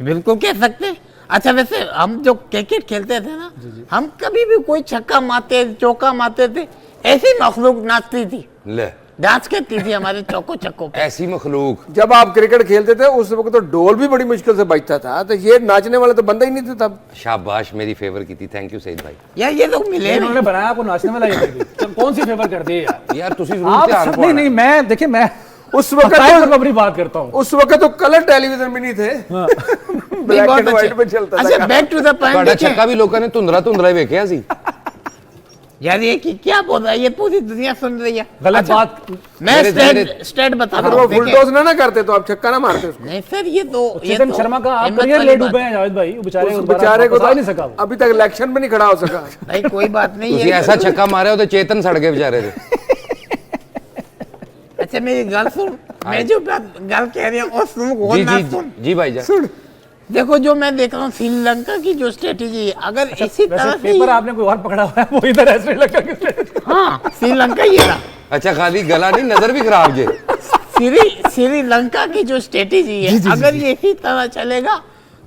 बिल्कुल कह सकते हैं। अच्छा वैसे हम जो क्रिकेट खेलते थे ना, हम कभी भी कोई छक्का मारते चौका मारते थे, ऐसी मखलूक नाचती थी, ले डांस करती थी हमारे चौको छक्कों पे। ऐसी मखलूक। जब आप क्रिकेट खेलते थे उस वक्त तो ढोल भी बड़ी मुश्किल से बजता था, तो ये नाचने वाले तो बंदा ही नहीं थे तब। शाबाश, मेरी फेवर की थी। थैंक यू सईद भाई। यार ये लोग मिले इन्होंने बनाया आपको नाचने वाला, ये कौन सी फेवर कर दी यार? यार तुसी जरूर आप ध्यान नहीं नहीं, मैं देखिए मैं उस वक्त तो अपनी बात करता हूँ, उस वक्त तो कलर टेलीविजन भी नहीं थे, ब्लैक एंड व्हाइट पे चलता था। अच्छा बैक टू द ਤੁਹਾਡਾ पॉइंट। ਛੱਕਾ ਵੀ ਲੋਕਾਂ ਨੇ ਧੁੰਦਲਾ ਹੀ ਵੇਖਿਆ ਸੀ। यार ये क्या बोल रहा है, ये पूरी दुनिया सुन रही है। गलत बात। मैं मेरे- स्टेट बता अगर रहा वो हूँ। बुलडोज ना करते तो आप छक्का ना मारते उसको। नहीं सर ये तो चेतन शर्मा का आप करियर ले डूबे हैं जावेद भाई, वो बेचारे उस बेचारे को तो नहीं सका वो। अभी तक इलेक्शन में नहीं खड़ा हो सका। भाई कोई बात नहीं ਤੁਸੀਂ है। ਐਸਾ ਛੱਕਾ ਮਾਰਿਆ ਉਹਦੇ ਚੇਤਨ ਸੜ ਗਏ ਵਿਚਾਰੇ ਦੇ। अच्छा मेरी गल सुन, मैं जो गल कह रही हूँ और सुन वो जी ना जी सुन। जी भाई जान। देखो जो मैं देख रहा हूँ श्रीलंका की जो स्ट्रेटेजी है, अगर इसी तरह वैसे से पेपर आपने कोई और पकड़ा हुआ है, वो इधर है श्रीलंका की strategy। हाँ श्रीलंका ये रहा। अच्छा खाली गला नहीं, नजर भी खराब जे। श्रीलंका की जो स्ट्रेटेजी है, अगर ये इसी तरह चलेगा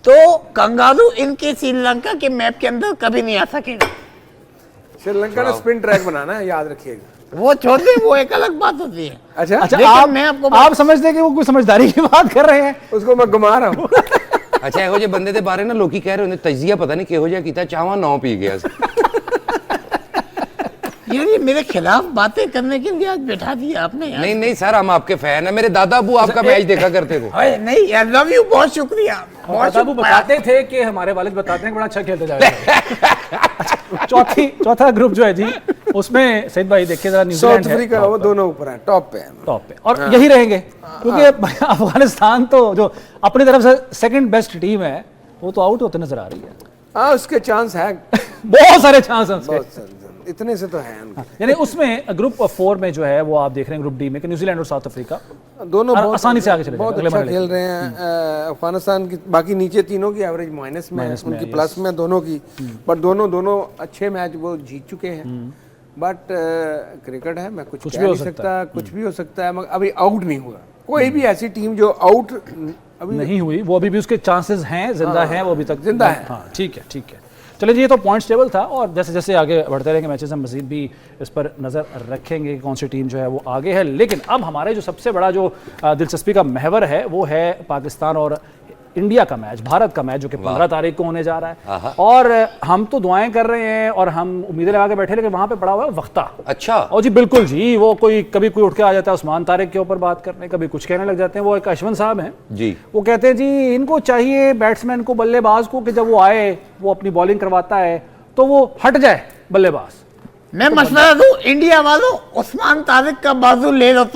तो कंगारू इनके श्रीलंका के मैप के अंदर कभी नहीं आ सकेगा। श्रीलंका ने स्पिन ट्रैक बनाना है, याद रखिएगा। वो छोड़ दे, वो एक अलग बात होती है। अच्छा अच्छा लेकिन मैं आपको आप समझते हैं कि वो कोई समझदारी की बात कर रहे हैं? उसको मैं घुमा रहा हूँ। ਅੱਛਾ ਇਹੋ ਜਿਹੇ ਬੰਦੇ ਦੇ ਬਾਰੇ ਨਾ ਲੋਕੀ ਕਹਿ ਰਹੇ ਹੁੰਦੇ ਤਜਜ਼ੀਆ ਪਤਾ ਨਹੀਂ ਕਿਹੋ ਜਿਹਾ ਕੀਤਾ, ਚਾਹਵਾਂ 9 ਪੀ ਗਿਆ ਸੀ। यार ये मेरे खिलाफ बातें करने के लिए आज बैठा दिया आपने यार। नहीं नहीं सर, हम आपके फैन हैं। मेरे दादा अबू आपका मैच देखा करते थे। अरे नहीं यार, लव यू, बहुत शुक्रिया। बहुत बाबू बताते थे कि हमारे वालिद बताते हैं कि बड़ा अच्छा खेलते जा रहे हैं। चौथा ग्रुप जो है जी, उसमें सईद भाई देखिए जरा, न्यूजीलैंड साउथ है अफ्रीका वो दोनों ऊपर है, टॉप पे है। टॉप पे, और यही रहेंगे क्योंकि अफगानिस्तान तो जो अपनी तरफ से सेकंड बेस्ट टीम है वो तो आउट होते नजर आ रही है। हाँ उसके चांस है, बहुत सारे चांस हैं उसके। बहुत सारे, इतने से तो है उनके। यानी उसमें ग्रुप 4 में जो है वो आप देख रहे हैं ग्रुप डी में कि न्यूजीलैंड और साउथ अफ्रीका दोनों बहुत आसानी से आगे चले बहुत जाएंगे, अगले अच्छा मरहले खेल रहे हैं। अफगानिस्तान की बाकी नीचे तीनों की एवरेज माइनस में है, उनकी प्लस में दोनों की, बट दोनों अच्छे मैच वो जीत चुके हैं। बट क्रिकेट है, मैं कुछ कह नहीं सकता, कुछ भी हो सकता है, मगर अभी आउट नहीं हुआ कोई भी ऐसी टीम जो आउट अभी नहीं हुई, वो अभी भी उसके चांसेस हैं, जिंदा हैं, वो अभी तक जिंदा है। हाँ ठीक है ठीक है। चलिए जी, ये तो पॉइंट्स टेबल था, और जैसे जैसे आगे बढ़ते रहेंगे मैचेस हम मजीद भी इस पर नज़र रखेंगे कि कौन सी टीम जो है वो आगे है। लेकिन अब हमारे जो सबसे बड़ा जो दिलचस्पी का महवर है वो है पाकिस्तान और इंडिया का मैच, भारत का मैच, जो कि 15 तारीख को होने जा रहा है। और हम तो दुआएं कर रहे हैं और हम उम्मीदें लगा के बैठे, लेकिन वहां पे पड़ा हुआ है वक्ता। अच्छा। और जी बिल्कुल जी, वो कभी कोई उठ के आ जाता है उस्मान तारिक के ऊपर बात करने, कभी कुछ कहने लग जाते हैं। वो एक अश्विन साहब हैं जी, वो कहते हैं जी इनको चाहिए बैट्समैन को, बल्लेबाज को, कि जब वो आए वो अपनी बॉलिंग करवाता है तो वो हट जाए बल्लेबाज। मैं मशवरा दूं इंडिया वालों, उस्मान तारिक का बाजू ले लो,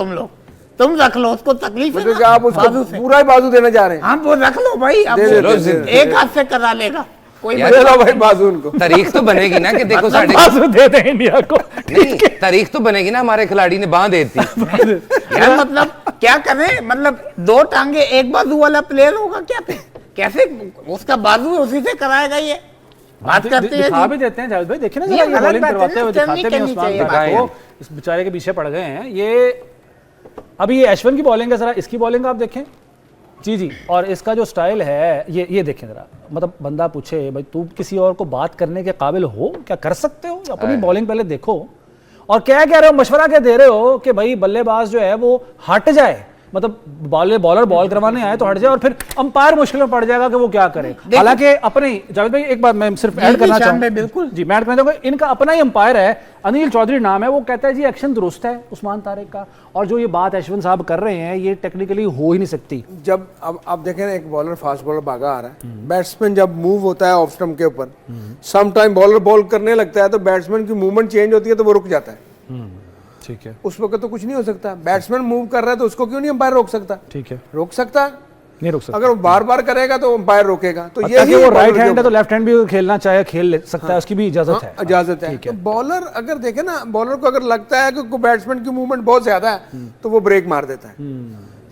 तुम रख लो, उसको तकलीफ है मतलब ना, आप उसको बाजू से। पूरा ही बाजू देना चाह रहे हैं। हाँ वो रख लो भाई, आप दे दो, एक हाथ से करा लेगा। कोई यार, दे दो भाई बाजू उनको। तारीख तो बनेगी ना कि देखो साढ़े बाजू दे दें इंडिया को। नहीं, तारीख तो बनेगी ना, हमारे खिलाड़ी ने बांध दी थी। यार मतलब क्या करें, मतलब 2 टांगे एक बाजू वाला प्लेयर होगा क्या पे? कैसे उसका बाजू उसी से कराएगा ये? बात करते हैं दिखा भी देते हैं जावेद भाई, देखिए ना ये जरा, ये गलत बॉलिंग बात है करवाते ना, हुए करनी दिखाते भी करनी उस्मान चाहिए तारिक बात। को, इस बेचारे के पीछे पड़ गए हैं। ये अभी ये अश्विन की बॉलिंग है, जरा इसकी बॉलिंग आप देखें जी, और इसका जो स्टाइल है ये देखें जरा, मतलब बंदा पूछे भाई तू किसी और को बात करने के काबिल हो, क्या कर सकते हो? अपनी बॉलिंग पहले देखो। और क्या कह रहे हो, मशवरा क्या दे रहे हो कि भाई बल्लेबाज जो है वो हट जाए, मतलब बॉलर बॉल करवाने आए तो हट जाए, और फिर अंपायर मुश्किल में पड़ जाएगा कि वो क्या करे। हालांकि अपने जावेद भाई एक बात मैं सिर्फ ऐड करना चाहूंगा, बिल्कुल जी मैं ऐड करना चाहूंगा, इनका अपना ही अंपायर है, अनिल चौधरी नाम है, वो कहता है जी एक्शन दुरुस्त है उस्मान तारिक का, और जो ये बात अश्विन साहब कर रहे हैं ये टेक्निकली हो ही नहीं सकती। जब अब आप देखें ना, एक बॉलर फास्ट बॉलर भागा आ रहा है, बैट्समैन जब मूव होता है ऑफ स्टंप के ऊपर, सम टाइम बॉलर बॉल करने लगता है तो बैट्समैन की मूवमेंट चेंज होती है तो वो रुक जाता है। ठीक है, उस वक्त तो कुछ नहीं हो सकता। बैट्समैन मूव कर रहा है तो उसको क्यों नहीं अंपायर रोक सकता? ठीक है, रोक सकता है। नहीं रोक सकता। अगर वो बार बार करेगा तो अंपायर रोकेगा। तो और ये ताकि वो राइट हैंड है तो लेफ्ट हैंड भी खेलना चाहे खेल सकता है, उसकी भी इजाजत है। इजाजत है। तो बॉलर अगर देखे ना, बॉलर को अगर लगता है कि बैट्समैन की मूवमेंट बहुत ज्यादा है तो वो ब्रेक मार देता है।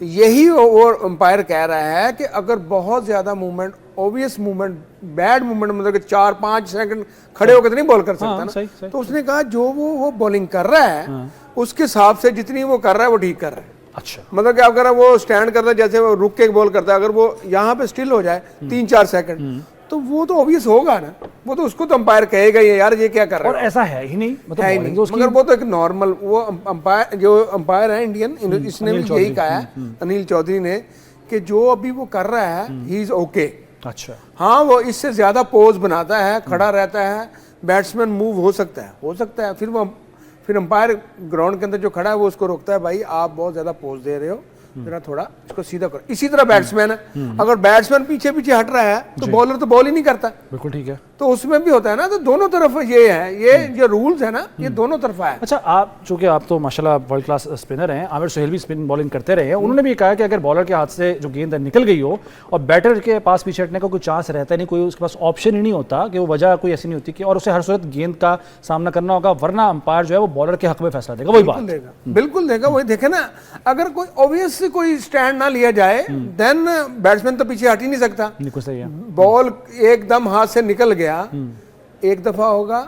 तो यही वो अंपायर कह रहा है कि अगर बहुत ज्यादा movement, obvious movement, bad movement, मतलब कि 4-5 सेकंड खड़े होकर तो नहीं बॉल कर सकता ना। सही। तो उसने कहा जो वो बॉलिंग कर रहा है उसके हिसाब से जितनी वो कर रहा है वो ठीक कर रहा है। अच्छा, मतलब कि अगर वो स्टैंड करता है, जैसे वो रुक के बॉल करता है, अगर वो यहाँ पे स्टिल हो जाए 3-4 सेकंड तो वो तो ऑब्वियस होगा ना, वो तो उसको तो अंपायर कहेगा ही यार ये क्या कर रहा है। और ऐसा है ही नहीं, मतलब है ही bowling नहीं, तो उसकी- मगर वो तो एक नॉर्मल वो अंपायर, जो अंपायर है इंडियन, इसने भी यही कहा है अनिल चौधरी ने कि जो अभी वो कर रहा है ही इज ओके। अच्छा, हाँ, वो इससे ज्यादा पोज बनाता है, खड़ा रहता है, बैट्समैन मूव हो सकता है, फिर अंपायर ग्राउंड के अंदर जो खड़ा है वो उसको रोकता है, भाई आप बहुत ज्यादा पोज दे रहे हो, जरा थोड़ा इसको सीधा करो। इसी तरह बैट्समैन है, अगर बैट्समैन पीछे पीछे हट रहा है तो बॉलर तो बॉल ही नहीं करता। बिल्कुल ठीक है। तो उसमें भी होता है ना, तो दोनों तरफ ये है, ये जो रूल्स है ना, ये दोनों तरफ है। अच्छा, आप चूंकि आप तो माशाल्लाह वर्ल्ड क्लास स्पिनर हैं, आमिर सुहेल भी स्पिन बॉलिंग करते रहे हैं, उन्होंने भी कहा कि अगर बॉलर के हाथ से जो गेंद निकल गई हो और बैटर के पास पीछे हटने का कोई चांस रहता नहीं, कोई उसके पास ऑप्शन ही नहीं होता, कि वो वजह कोई ऐसी नहीं होती कि, और उसे हर सूरत गेंद का सामना करना होगा, वरना अंपायर जो है वो बॉलर के हक में फैसला देगा। वही बात बिल्कुल देगा। वही देखे ना, अगर कोई ऑब्वियस कोई स्टैंड ना लिया जाए देन बैट्समैन तो पीछे हट ही नहीं सकता। बिल्कुल सही है। बॉल एकदम हाथ से निकल गया, एक दफा होगा,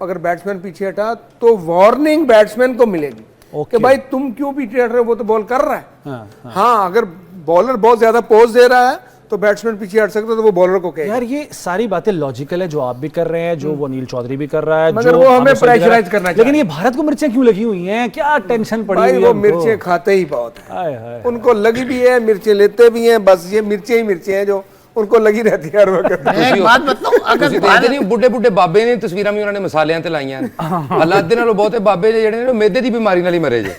अगर बैट्समैन पीछे हटा तो वार्निंग बैट्समैन को मिलेगी कि भाई तुम क्यों पीछे हट रहे हो, वो तो बॉल कर रहा है। हाँ, अगर बॉलर बहुत ज्यादा पोज दे रहा है तो बैट्समैन पीछे हट सकता है, तो वो बॉलर को कहेगा। यार ये सारी बातें लॉजिकल है जो आप भी कर रहे हैं, जो वो अनिल चौधरी भी कर रहा है, मगर जो वो हमें आमिर सुहेल भी कर रहा है। प्रेशराइज करना लेकिन ये भारत को मिर्चें क्यों लगी हुई हैं, क्या टेंशन पड़ी हुई भाई है वो उनको? मिर्चें खाते ही बहुत है, हाय हाय। उनको लगी भी है, मिर्चें लेते भी हैं, बस ये मिर्चें ही मिर्चें हैं जो उनको लगी रहती है हर वक्त। मैं एक बात बताऊं, अगर ਤੁਸੀਂ ਦੇਖਦੇ ਨਹੀਂ ਬੁੱਢੇ ਬੁੱਢੇ ਬਾਬੇ ਨੇ ਤਸਵੀਰਾਂ ਵੀ ਉਹਨਾਂ ਨੇ ਮਸਾਲਿਆਂ ਤੇ ਲਾਈਆਂ ਨੇ। ਹਾਲਾਤ ਦੇ ਨਾਲੋਂ ਬਹੁਤੇ ਬਾਬੇ ਜਿਹੜੇ ਨੇ ਮੇਦੇ ਦੀ ਬਿਮਾਰੀ ਨਾਲ ਹੀ ਮਰੇ ਜੇ।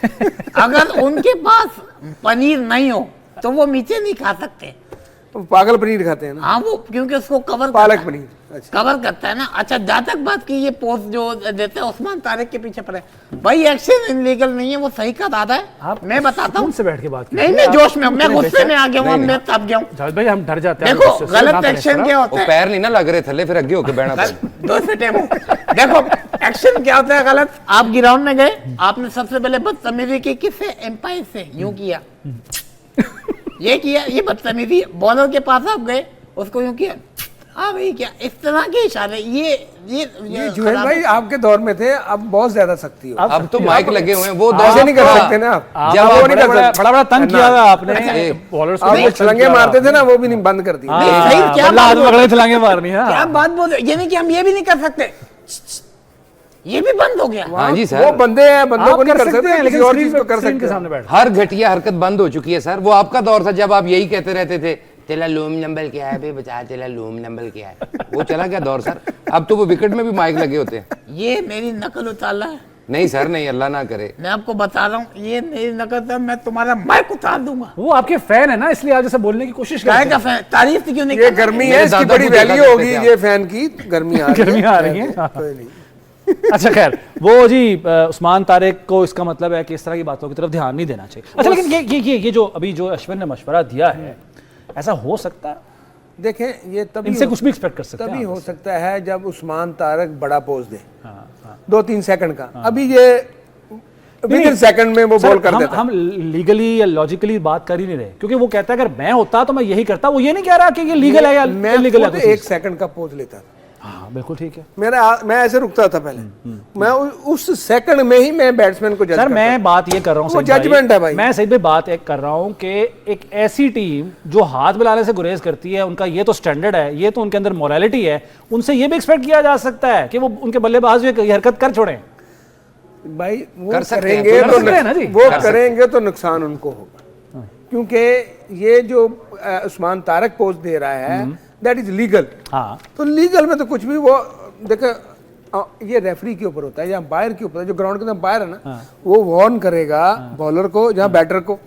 अगर उनके पास पनीर नहीं हो तो वो मीठे नहीं खा सकते। पागल पनीर खाते हैं ना, हाँ, वो क्योंकि उसको कवर पालक पनीर। अच्छा, कवर करता है ना। अच्छा, जहाँ तक बात की ये पोस्ट जो देते हैं उस्मान तारिक के पीछे पड़े, भाई एक्शन इनलीगल नहीं है, वो सही का दादा है। आप मैं बताता हूँ, से बैठ के बात नहीं, मैं जोश में, मैं गुस्से में आ गया हूँ, मैं तब गया हूँ। जावेद भाई हम डर जाते हैं देखो गुस्से से, गलत ना करें एक्शन इस क्या तरह। होता ਉਹ है, ਪੈਰ ਨਹੀਂ ਨਾ ਲੱਗ ਰਹੇ ਥੱਲੇ, ਫਿਰ ਅੱਗੇ ਹੋ ਕੇ ਬਹਿਣਾ ਪੈਣਾ। दो सेटे में देखो एक्शन क्या होता है गलत। आप ग्राउंड में गए, आपने सबसे पहले बदतमीजी की, किससे? एम्पायर से। यूं किया, ये किया, ये बदतमीजी। बॉलर के पास आप गए, उसको यूं किया, हाँ भाई क्या, इस तरह के इशारे, ये जुहैल भाई आपके दौर में थे, अब बहुत ज्यादा सख्ती हो। अब तो माइक लगे हुए हैं, वो ऐसे नहीं कर सकते ना आप। आप जब वो नहीं कर बड़ा सकते, बड़ा तंग किया हुआ आपने एक- बॉलर्स आप वो छलंगे मारते थे ना, वो भी नहीं बंद कर दी। नहीं, सही, क्या बात बोल- पकड़े छलांगे मारनी है। क्या बात बोल रहे हो? ये नहीं कि हम ये भी नहीं कर सकते, ये भी बंद हो गया। हाँ जी वो सर, बंदे हैं, बंदों को नहीं कर सकते, हैं, किसी लेकिन और स्क्रीन चीज को कर स्क्रीन सकते के हैं। सामने बैठ हर घटिया हरकत बंद हो चुकी है सर। वो आपका दौर था जब आप यही कहते रहते थे, तेरा लूम नंबर क्या है बे बचा, तेरा लूम नंबर क्या है। वो चला गया दौर सर। अब तो वो विकेट में भी माइक लगे होते हैं। ये मेरी नकल उतारना है, नहीं सर, नहीं, अल्लाह ना करे। मैं आपको बता रहा हूँ, ये मेरी नकल है, मैं तुम्हारा माइक उतार दूंगा। वो आपके फैन है ना, इसलिए आप जैसे बोलने की कोशिश काय करते का हैं। फैन, तारीफ क्यों नहीं ये करना? गर्मी है, मेरे इसकी दादा बड़ी को देखा वैल्यू करते होगी। थे ये फैन की गर्मी आ गर्मी आ रही है। कोई नहीं। अच्छा खैर, वो जी उस्मान तारिक को इसका मतलब है कि इस तरह की बातों की तरफ ध्यान नहीं देना चाहिए। अच्छा, लेकिन ये जो अभी जो अश्विन ने मशवरा दिया है, ऐसा हो सकता है देखें ये तभी इनसे कुछ भी एक्सपेक्ट कर सकते हैं तभी हो सकता है जब उस्मान तारक बड़ा पोज दे हाँ, हाँ। 2-3 सेकंड का। अभी ये विद इन सेकंड में वो बॉल कर देता है। हम लीगली या लॉजिकली बात कर ही नहीं रहे, क्योंकि वो कहता है अगर मैं होता तो मैं यही करता। वो ये नहीं कह रहा कि ये लीगल है या मैं इलीगल है। खुद 1 सेकंड का पोज लेता था। हाँ बिल्कुल ठीक है। मैं ऐसे रुकता था पहले, मैं उस सेकंड में ही मैं बैट्समैन को जज सर मैं बात ये कर रहा हूँ, वो जजमेंट है भाई। मैं सही में बात एक कर रहा हूँ कि एक ऐसी टीम जो हाथ मिलाने से गुरेज करती है, उनका ये तो स्टैंडर्ड है, ये तो उनके अंदर मोरालिटी है, उनसे ये भी एक्सपेक्ट किया जा सकता है कि वो उनके बल्लेबाज ये हरकत कर छोड़ें भाई। वो कर सकते हैं, करेंगे कर सकते हैं ना जी। वो करेंगे तो नुकसान उनको होगा, क्योंकि ये जो उस्मान तारक पोज दे रहा है दैट इज लीगल। हाँ तो लीगल में तो कुछ भी वो देखे, ये रेफरी के ऊपर होता है या अंपायर के ऊपर है। जो ग्राउंड के अंदर अंपायर है ना, वो वार्न करेगा बॉलर को या बैटर को।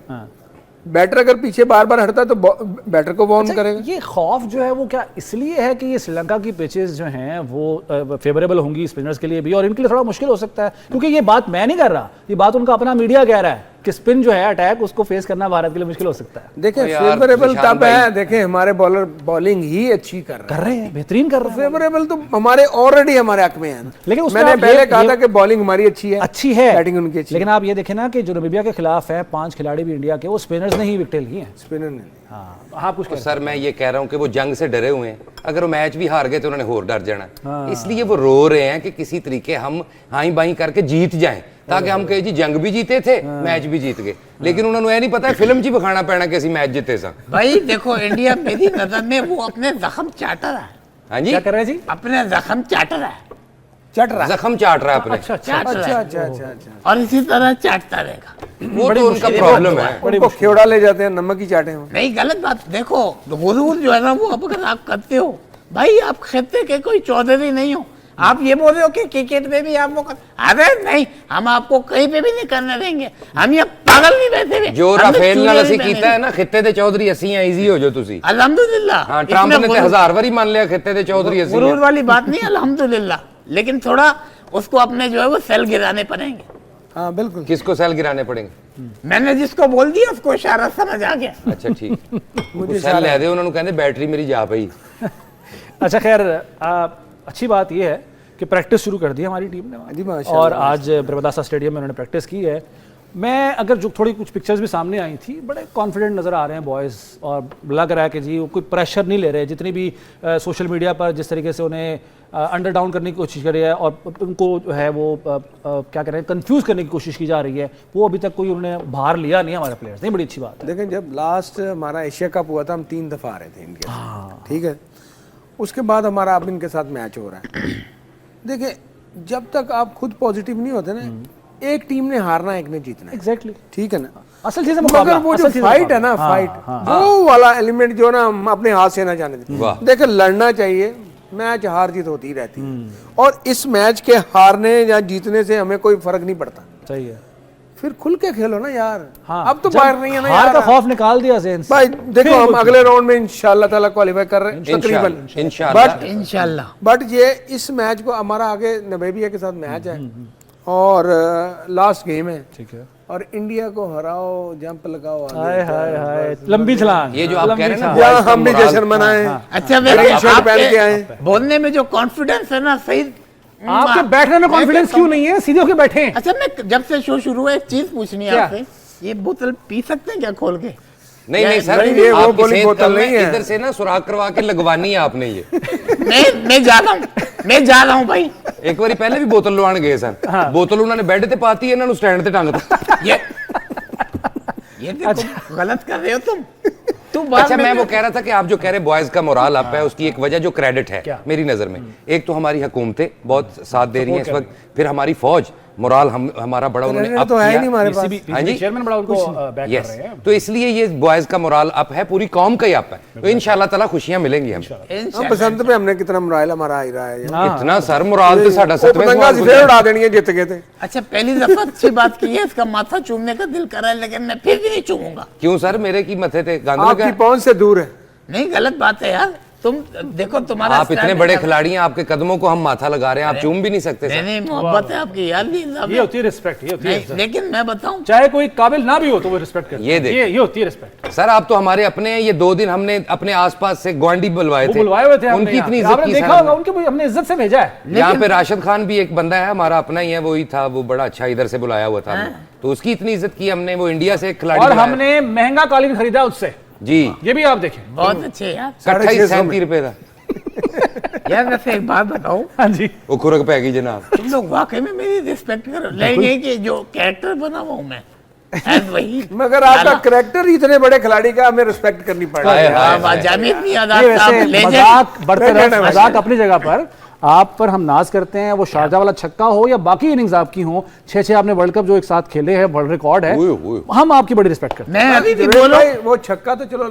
बैटर अगर पीछे बार बार हटता है तो बैटर को वार्न करेगा। ये खौफ जो है वो क्या इसलिए है कि ये श्रीलंका की पिचेस जो हैं वो फेवरेबल होंगी स्पिनर्स के लिए भी, और इनके लिए थोड़ा मुश्किल हो सकता है, क्योंकि ये बात मैं नहीं कर रहा, ये बात उनका अपना मीडिया कह रहा है कि स्पिन जो है अटैक उसको फेस करना भारत के लिए मुश्किल हो सकता है। देखें यार, फेवरेबल निशान तब भाई। है, देखें हमारे बॉलर बॉलिंग ही अच्छी कर रहे हैं, बेहतरीन कर रहे हैं। फेवरेबल तो हमारे ऑलरेडी हमारे हक में है ना। लेकिन उसमें मैंने आप पहले ये- कहा था कि बॉलिंग हमारी अच्छी है, बैटिंग उनकी अच्छी लेकिन आप ये देखें ना कि जो नमीबिया के खिलाफ है 5 खिलाड़ी भी इंडिया के, वो स्पिनर्स ने ही विकेट ली हैं। स्पिनर ने। हाँ आप कुछ कह रहे सर मैं ये कह रहा हूँ कि वो जंग से डरे हुए हैं, अगर वो मैच भी हार गए तो उन्होंने और डर जाना, इसलिए वो रो रहे हैं कि किसी तरीके हम हाई बाई करके जीत जाएं, ताकि हम कहे जी जंग भी जीते थे मैच भी जीत गए। लेकिन उन्होंने ये नहीं पता फिल्म ची बखाना पैना कि मैच जीते सा। भाई देखो इंडिया मेरी नजर में वो अपने जख्म चाटर है। हाँ जी, क्या कर रहे हैं जी? अपने जख्म चाटर है, चट रहा है। जख्म चाट रहा है अपने। अच्छा अच्छा चाट रहा है, अच्छा। और इसी तरह चाटता रहेगा। वो तो उनका प्रॉब्लम है। उनको खेवड़ा ले जाते हैं, नमक ही चाटे हैं। नहीं गलत बात, देखो हुजूर जो है ना वो अब अगर आप करते हो, भाई आप खत्ते के कोई चौधरी नहीं हो, आप ये बोल रहे हो कि क्रिकेट में भी आप वो अरे नहीं, हम आपको कहीं पे भी नहीं करने देंगे, हम ये पागल नहीं बैठे हुए। जो हमने राफेल चूड़े नाल नहीं ਅਸੀਂ पहने। ਕੀਤਾ ਹੈ ਨਾ ਖਿੱਤੇ ਦੇ ਚੌਧਰੀ ਅਸੀਂ ਆ, ਈਜ਼ੀ ਹੋ ਜਾਓ ਤੁਸੀਂ। अल्हम्दुलिल्लाह। ਹਾਂ ਟਰੰਪ ਨੇ ਤੇ 1000 ਵਾਰੀ ਮੰਨ ਲਿਆ ਖਿੱਤੇ ਦੇ ਚੌਧਰੀ ਅਸੀਂ गुरूर ਆ। वाली बात नहीं अल्हम्दुलिल्लाह, लेकिन थोड़ा उसको अपने जो है वो सेल गिराने पड़ेंगे। हाँ बिल्कुल। किसको सेल गिराने पड़ेंगे? मैंने जिसको बोल दिया उसको इशारा समझ आ गया। अच्छा ठीक, मुझे सेल ले दे, उन्होंने कहते बैटरी मेरी जा पई। अच्छा खैर अच्छी बात यह है कि प्रैक्टिस शुरू कर दी हमारी टीम जी, ने, माशाल्लाह, और आज ब्रह्मदासा स्टेडियम में उन्होंने प्रैक्टिस की है। मैं अगर जो थोड़ी कुछ पिक्चर्स भी सामने आई थी, बड़े कॉन्फिडेंट नज़र आ रहे हैं बॉयज़, और लग रहा है कि जी वो कोई प्रेशर नहीं ले रहे। जितनी भी सोशल मीडिया पर जिस तरीके से उन्हें अंडर डाउन करने की कोशिश कर रही है और उनको जो है वो क्या कह रहे हैं कंफ्यूज करने की कोशिश की जा रही है, वो अभी तक कोई उन्होंने बाहर लिया नहीं हमारे प्लेयर्स। नहीं, बड़ी अच्छी बात है। देखें जब लास्ट हमारा एशिया कप हुआ था, हम 3 दफ़ा आ रहे थे इंडिया से, ठीक है। उसके बाद हमारा अब इनके साथ मैच हो रहा है। देखिए जब तक आप खुद पॉजिटिव नहीं होते ना, एक टीम ने हारना, एक ने जीतना है, एग्जैक्टली, ठीक है ना। असल चीज़ है मुकाबला। मगर वो जो असल चीज़ फाइट है ना, मुकाबला। फाइट हाँ, वो वाला एलिमेंट जो ना हम अपने हाथ से ना जाने देते। वाह। देखिए लड़ना चाहिए, मैच हार जीत होती रहती है, और इस मैच के हारने या जीतने से हमें कोई फर्क नहीं पड़ता। सही है। फिर खुल के खेलो ना यार। हाँ, अब तो जब बाहर नहीं है ना हार यार। का खौफ निकाल दिया ज़हन से। भाई देखो हम अगले राउंड में इंशाल्लाह ताला क्वालिफाई कर रहे हैं तकरीबन, इंशाल्लाह। इंशाल्लाह। बट ये इस मैच को हमारा आगे नामीबिया के साथ मैच है और लास्ट गेम है, ठीक है। और इंडिया को हराओ, जंप लगाओ आगे। हाय हाय हाय, लंबी छलांग। ये जो आप कह रहे हैं ना, या boys का हम भी morale- जश्न मनाएं। अच्छा ग्रीन शर्ट पहन के आए। मेरे बोलने में जो कॉन्फिडेंस है ना, सही आपके बैठने में कॉन्फिडेंस क्यों नहीं है? सीधे होके बैठे हैं। अच्छा मैं जब से शो शुरू हुआ एक चीज पूछनी है क्या? आपसे, ये बोतल पी सकते हैं क्या खोल के? नहीं नहीं सर, नहीं, ये वो आपकी गोली सेहत बोतल कम है, नहीं है। इधर से ना सुराख करवा के लगवानी है आपने ये। मैं जा रहा हूँ, मैं जा रहा हूँ भाई। एक बारी पहले भी बोतल लवान गए सन, बोतल उन्होंने बेड ते पाती है, इन्होंने स्टैंड ते टांगता। ये देखो गलत कर रहे हो तुम बाद अच्छा में- मैं वो कह रहा था कि आप जो कह रहे बॉयज का मोराल अप है, उसकी एक वजह जो क्रेडिट है मेरी नजर में, एक तो हमारी हुकूमतें बहुत साथ दे रही हैं इस वक्त, फिर हमारी फौज मोराल हमारा बड़ा उन्होंने क्रेडिट अप तो है ही किया। नहीं हमारे पास। हाँ जी, चेयरमैन बड़ा उनको बैक कर यस, रहे हैं। तो इसलिए ये बॉयज का मोराल अप है, पूरी कौम का ही अप है, तो इंशाल्लाह ताला खुशियां मिलेंगी हम। हम बसंत पे हमने कितना मोराइल हमारा आ ही रहा है। इतना सर मोराल तो साडा वो 7वें पतंगा सवाल फिर उड़ा देनी है, जीत गए थे। अच्छा पहली दफा अच्छी बात की है, इसका माथा चूमने का दिल कर रहा है, लेकिन मैं फिर भी नहीं चूमूंगा। क्यों सर, मेरे की मथे ते गंद लगा आपकी है? पहुंच से दूर है। नहीं गलत बात है यार, तुम देखो तुम्हारा आप इतने बड़े खिलाड़ी हैं, आपके कदमों को हम माथा लगा रहे हैं, आप चूम भी नहीं सकते सर। नहीं मोहब्बत है आपकी यार, नहीं ये होती है रिस्पेक्ट, ये होती है इज्जत। लेकिन मैं बताऊं, चाहे कोई काबिल ना भी हो तो वो रिस्पेक्ट करते ये हैं। देख। ये होती है रिस्पेक्ट। सर आप तो हमारे अपने हैं, ये 2 दिन हमने अपने आसपास से ग्वांडी बुलवाए वो थे, बुलवाए हुए थे हमने उनकी यहाँ। इतनी इज्जत आपने की देखा सर होगा, हमने। उनकी हमने इज्जत से भेजा है। यहाँ पे राशिद खान भी एक बंदा है हमारा अपना ही है, वो ही था, वो बड़ा अच्छा इधर से बुलाया हुआ था हमने, तो उसकी इतनी इज्जत की हमने, वो इंडिया से एक खिलाड़ी और बुलाया। हमने महंगा कालीन खरीदा उससे, जी ये भी आप देखें। बहुत अच्छे यार। 28-37 रुपए का। यार वैसे एक बात बताओ, हाँ जी, वो खुरक पैगी जनाब। तुम लोग वाकई में मेरी रिस्पेक्ट करो, लेकिन कि जो कैरेक्टर बना हुआ हूं मैं as वही, मगर आपका करेक्टर ही इतने बड़े खिलाड़ी का हमें रिस्पेक्ट करनी पड़ रही है। जामिद नहीं ये आजाद वैसे साहब legend। मजाक बढ़ते नहीं, रहे, नहीं, मजाक अपनी जगह पर, आप पर हम नाज करते हैं। वो शारजा वाला छक्का हो या बाकी इनिंग्स आपकी हो, 6-6 आपने वर्ल्ड कप जो एक साथ खेले हैं, वर्ल्ड रिकॉर्ड है, हम आपकी बड़ी रिस्पेक्ट करते हैं। मैं अभी भी जवेद बोलो, भाई, वो छक्का तो चलो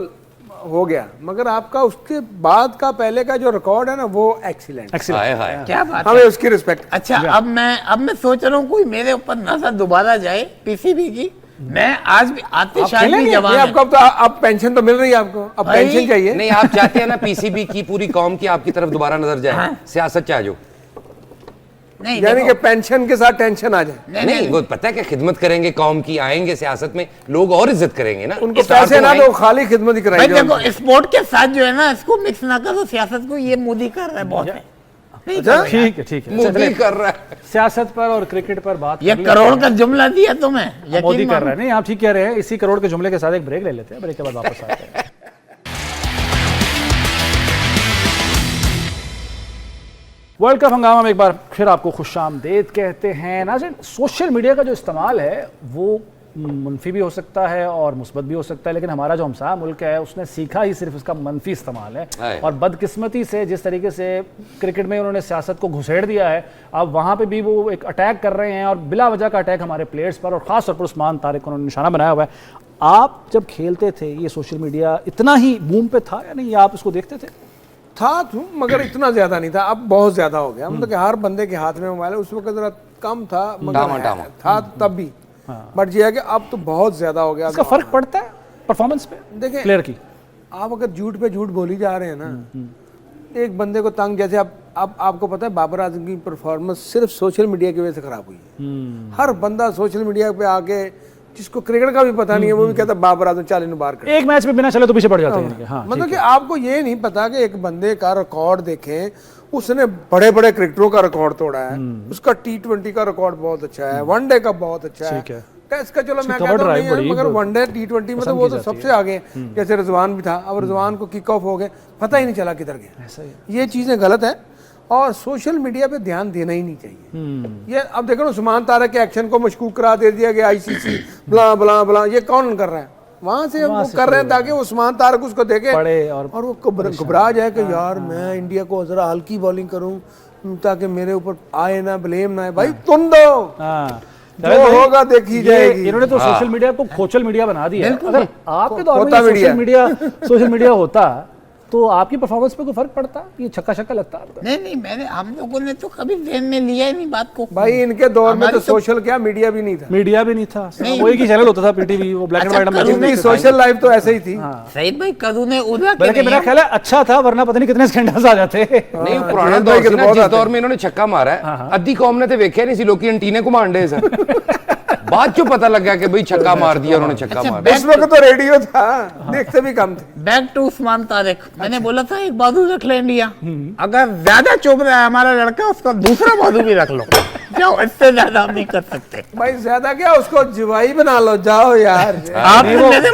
हो गया, मगर आपका उसके बाद का पहले का जो रिकॉर्ड है ना, वो एक्सीलेंट। हाय हाय। क्या बात हमें है। उसकी रिस्पेक्ट। अच्छा अब मैं सोच रहा हूँ कोई मेरे ऊपर नजर दोबारा जाए पीसीबी की, मैं आज भी आतिशाही खेलेंगे जवान ये है। आपको, अब तो अब पेंशन तो मिल रही है आपको, अब भाई, पेंशन चाहिए। नहीं आप चाहते हैं ना पीसीबी की पूरी कौम की आपकी तरफ दोबारा नजर जाए, सियासत चाहे जो नहीं यानी कि देखो, पेंशन के साथ टेंशन आ जाए। नहीं, वो पता है क्या खिदमत करेंगे कौम की, आएंगे सियासत में, लोग और इज्जत करेंगे ना। उनको स्टार पैसे तो ना आएंगे। दो, खाली खिदमत ही भाई कराई जाए। देखो स्पोर्ट के साथ जो है ना, इसको मिक्स ना करो सियासत को, ये मोदी कर रहा है बहुत है। नहीं अच्छा? करो यार। ठीक है, ठीक है। अच्छा, मोदी चलिए, कर रहा है। सियासत पर और क्रिकेट पर बात ये कर लेते करोड़ हैं। का जुमला दिया तुम्हें, मोदी यकीन कर रहे मानो। हैं। नहीं, आप ठीक कह रहे हैं। इसी करोड़ के जुमले के साथ एक ब्रेक ले लेते हैं, ब्रेक के बाद वापस आते हैं। वर्ल्ड कप हंगामा में एक बार फिर आपको खुशामदीद कहते हैं। नाज़रीन, सोशल मीडिया का जो इस्तेमाल है वो मुनफी भी हो सकता है और मुस्बत भी हो सकता है, लेकिन हमारा जो हमसाया मुल्क है उसने सीखा ही सिर्फ इसका मनफी इस्तेमाल है। और बदकिस्मती से जिस तरीके से क्रिकेट में उन्होंने सियासत को घुसेड़ दिया है, अब वहाँ पे भी वो एक अटैक कर रहे हैं, और बिला वजह का अटैक हमारे प्लेयर्स पर, और ख़ास तौर पर उस्मान तारिक को उन्होंने निशाना बनाया हुआ है। आप जब खेलते थे, ये सोशल मीडिया इतना ही बूम पे था या नहीं, आप इसको देखते थे? था मगर इतना ज्यादा नहीं था, अब बहुत ज्यादा हो गया। मतलब कि हर बंदे के हाथ में मोबाइल है, उस वक्त जरा कम था, मगर था तब भी। बट ये है कि अब तो बहुत ज्यादा हो गया। इसका फर्क पड़ता है परफॉर्मेंस पे देखिए प्लेयर की? आप अगर झूठ पे झूठ बोली जा रहे हैं ना, एक बंदे को तंग, जैसे अब आपको पता है बाबर आजम की परफॉर्मेंस सिर्फ सोशल मीडिया की वजह से खराब हुई है। हर बंदा सोशल मीडिया पे आके, जिसको क्रिकेट का भी पता नहीं है, वो भी कहता है बाबर आजम चालीस बार कर। एक मैच में बिना चले तो पीछे पड़ जाते हैं। हाँ, मतलब कि आपको ये नहीं पता कि एक बंदे का रिकॉर्ड देखें, उसने बड़े बड़े क्रिकेटरों का रिकॉर्ड तोड़ा है, उसका T20 का रिकॉर्ड बहुत अच्छा है, वनडे का बहुत अच्छा है, टेस्ट का चलो मैं कहता हूं नहीं है, मगर वनडे T20 में तो वो तो सबसे आगे। जैसे रिजवान भी था, अब रिजवान को किक ऑफ हो गए, पता ही नहीं चला किधर गया। ये चीजें गलत है और सोशल मीडिया पे ध्यान देना ही नहीं चाहिए। ये अब देखो ना, उस्मान तारिक के एक्शन को मशकूक करा दे दिया गया, ICC ब्ला ब्ला ब्ला, ये कौन कर रहा है? वहां से वो कर रहे हैं ताकि उस्मान तारिक उसको देखे और वो घबरा जाए कि यार मैं इंडिया को जरा हल्की बॉलिंग करूं ताकि मेरे ऊपर आए ना, ब्लेम ना आए। भाई तुम दो, जो होगा देखी जाएगी। इन्होंने तो सोशल मीडिया को खोचल मीडिया बना दिया है। अगर आपके दौर में सोशल मीडिया होता तो आपकी परफॉर्मेंस पे कोई फर्क पड़ता? ये छक्का छक्का लगता आपको? नहीं मैंने, हम लोगों ने तो कभी ध्यान में लिया ही नहीं बात को। भाई इनके दौर में तो सोशल क्या, मीडिया भी नहीं था। मीडिया भी नहीं था, वो एक ही चैनल होता था, PTV, वो ब्लैक एंड व्हाइट में। सोशल लाइफ तो ऐसे ही थी। सईद भाई कदू ने उड़ा के, बल्कि मेरा ख्याल है अच्छा था, वरना पता नहीं कितने स्कैंडल्स आ जाते। नहीं पुराना दौर से ना, जिस दौर में इन्होंने छक्का मारा है, अद्धी कौम ने तो वेख्या नहीं सी, लोग एंटीने को मांडे सर। बाद क्यों पता लग गया कि भाई छक्का मार दिया उन्होंने, छक्का मार। उस वक्त तो रेडियो था, देखते भी कम थे। बैक टू उस्मान तारिक, मैंने बोला था एक बाजू रख ले इंडिया, अगर ज्यादा चुभ रहा है हमारा लड़का, उसका दूसरा बाजू भी रख लो, जाओ, इससे ज्यादा हम नहीं कर सकते। भाई ज्यादा क्या, उसको जवाई बना लो, जाओ यार।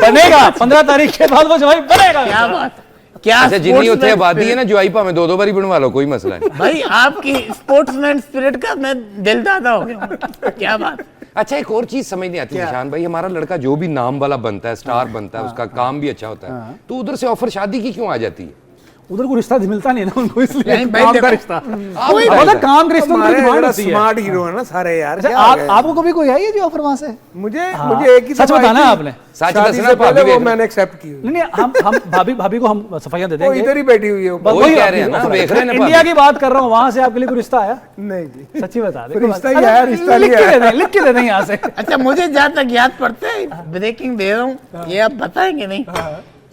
बनेगा 15 तारीख के बाद वो जवाई बनेगा। क्या बात, क्या अच्छा जितनी उत्थे आबादी है ना, ज्वाई भाਵੇਂ 2-2 बारी बनवा लो, कोई मसला नहीं। भाई आपकी स्पोर्ट्समैन स्पिरिट का मैं दिल दादा हो गया। क्या बात। अच्छा एक और चीज समझ नहीं आती निशान भाई, हमारा लड़का जो भी नाम वाला बनता है, स्टार बनता है, उसका काम भी अच्छा होता है, तो उधर से ऑफर शादी की क्यों आ जाती है? उधर को रिश्ता मिलता नहीं है ना उनको, इसलिए नहीं भाई, काम का देखो, रिश्ता, काम का रिश्ता उनकी डिमांड होती है। स्मार्ट हीरो है ना सारे यार। अच्छा, आपको कभी कोई आई है जो ऑफर वहां से? मुझे एक ही सच बताना आपने, सच शादी दसना से पहले भाभी वो मैंने एक्सेप्ट की। नहीं हम भाभी को हम सफाइयां दे वो देंगे, इधर ही बैठी हुई है वो। वही कह रहे हैं ना, देख रहे हैं ना इंडिया की बात कर रहा हूँ, वहां से आपके लिए कोई रिश्ता आया? नहीं जी, सच्ची बता दे, रिश्ता ही आया, रिश्ता नहीं आया। लिख के दे दें यहाँ से। अच्छा मुझे जहाँ तक याद पड़ता है, ब्रेकिंग दे रहा हूँ, ये आप बताएंगे नहीं,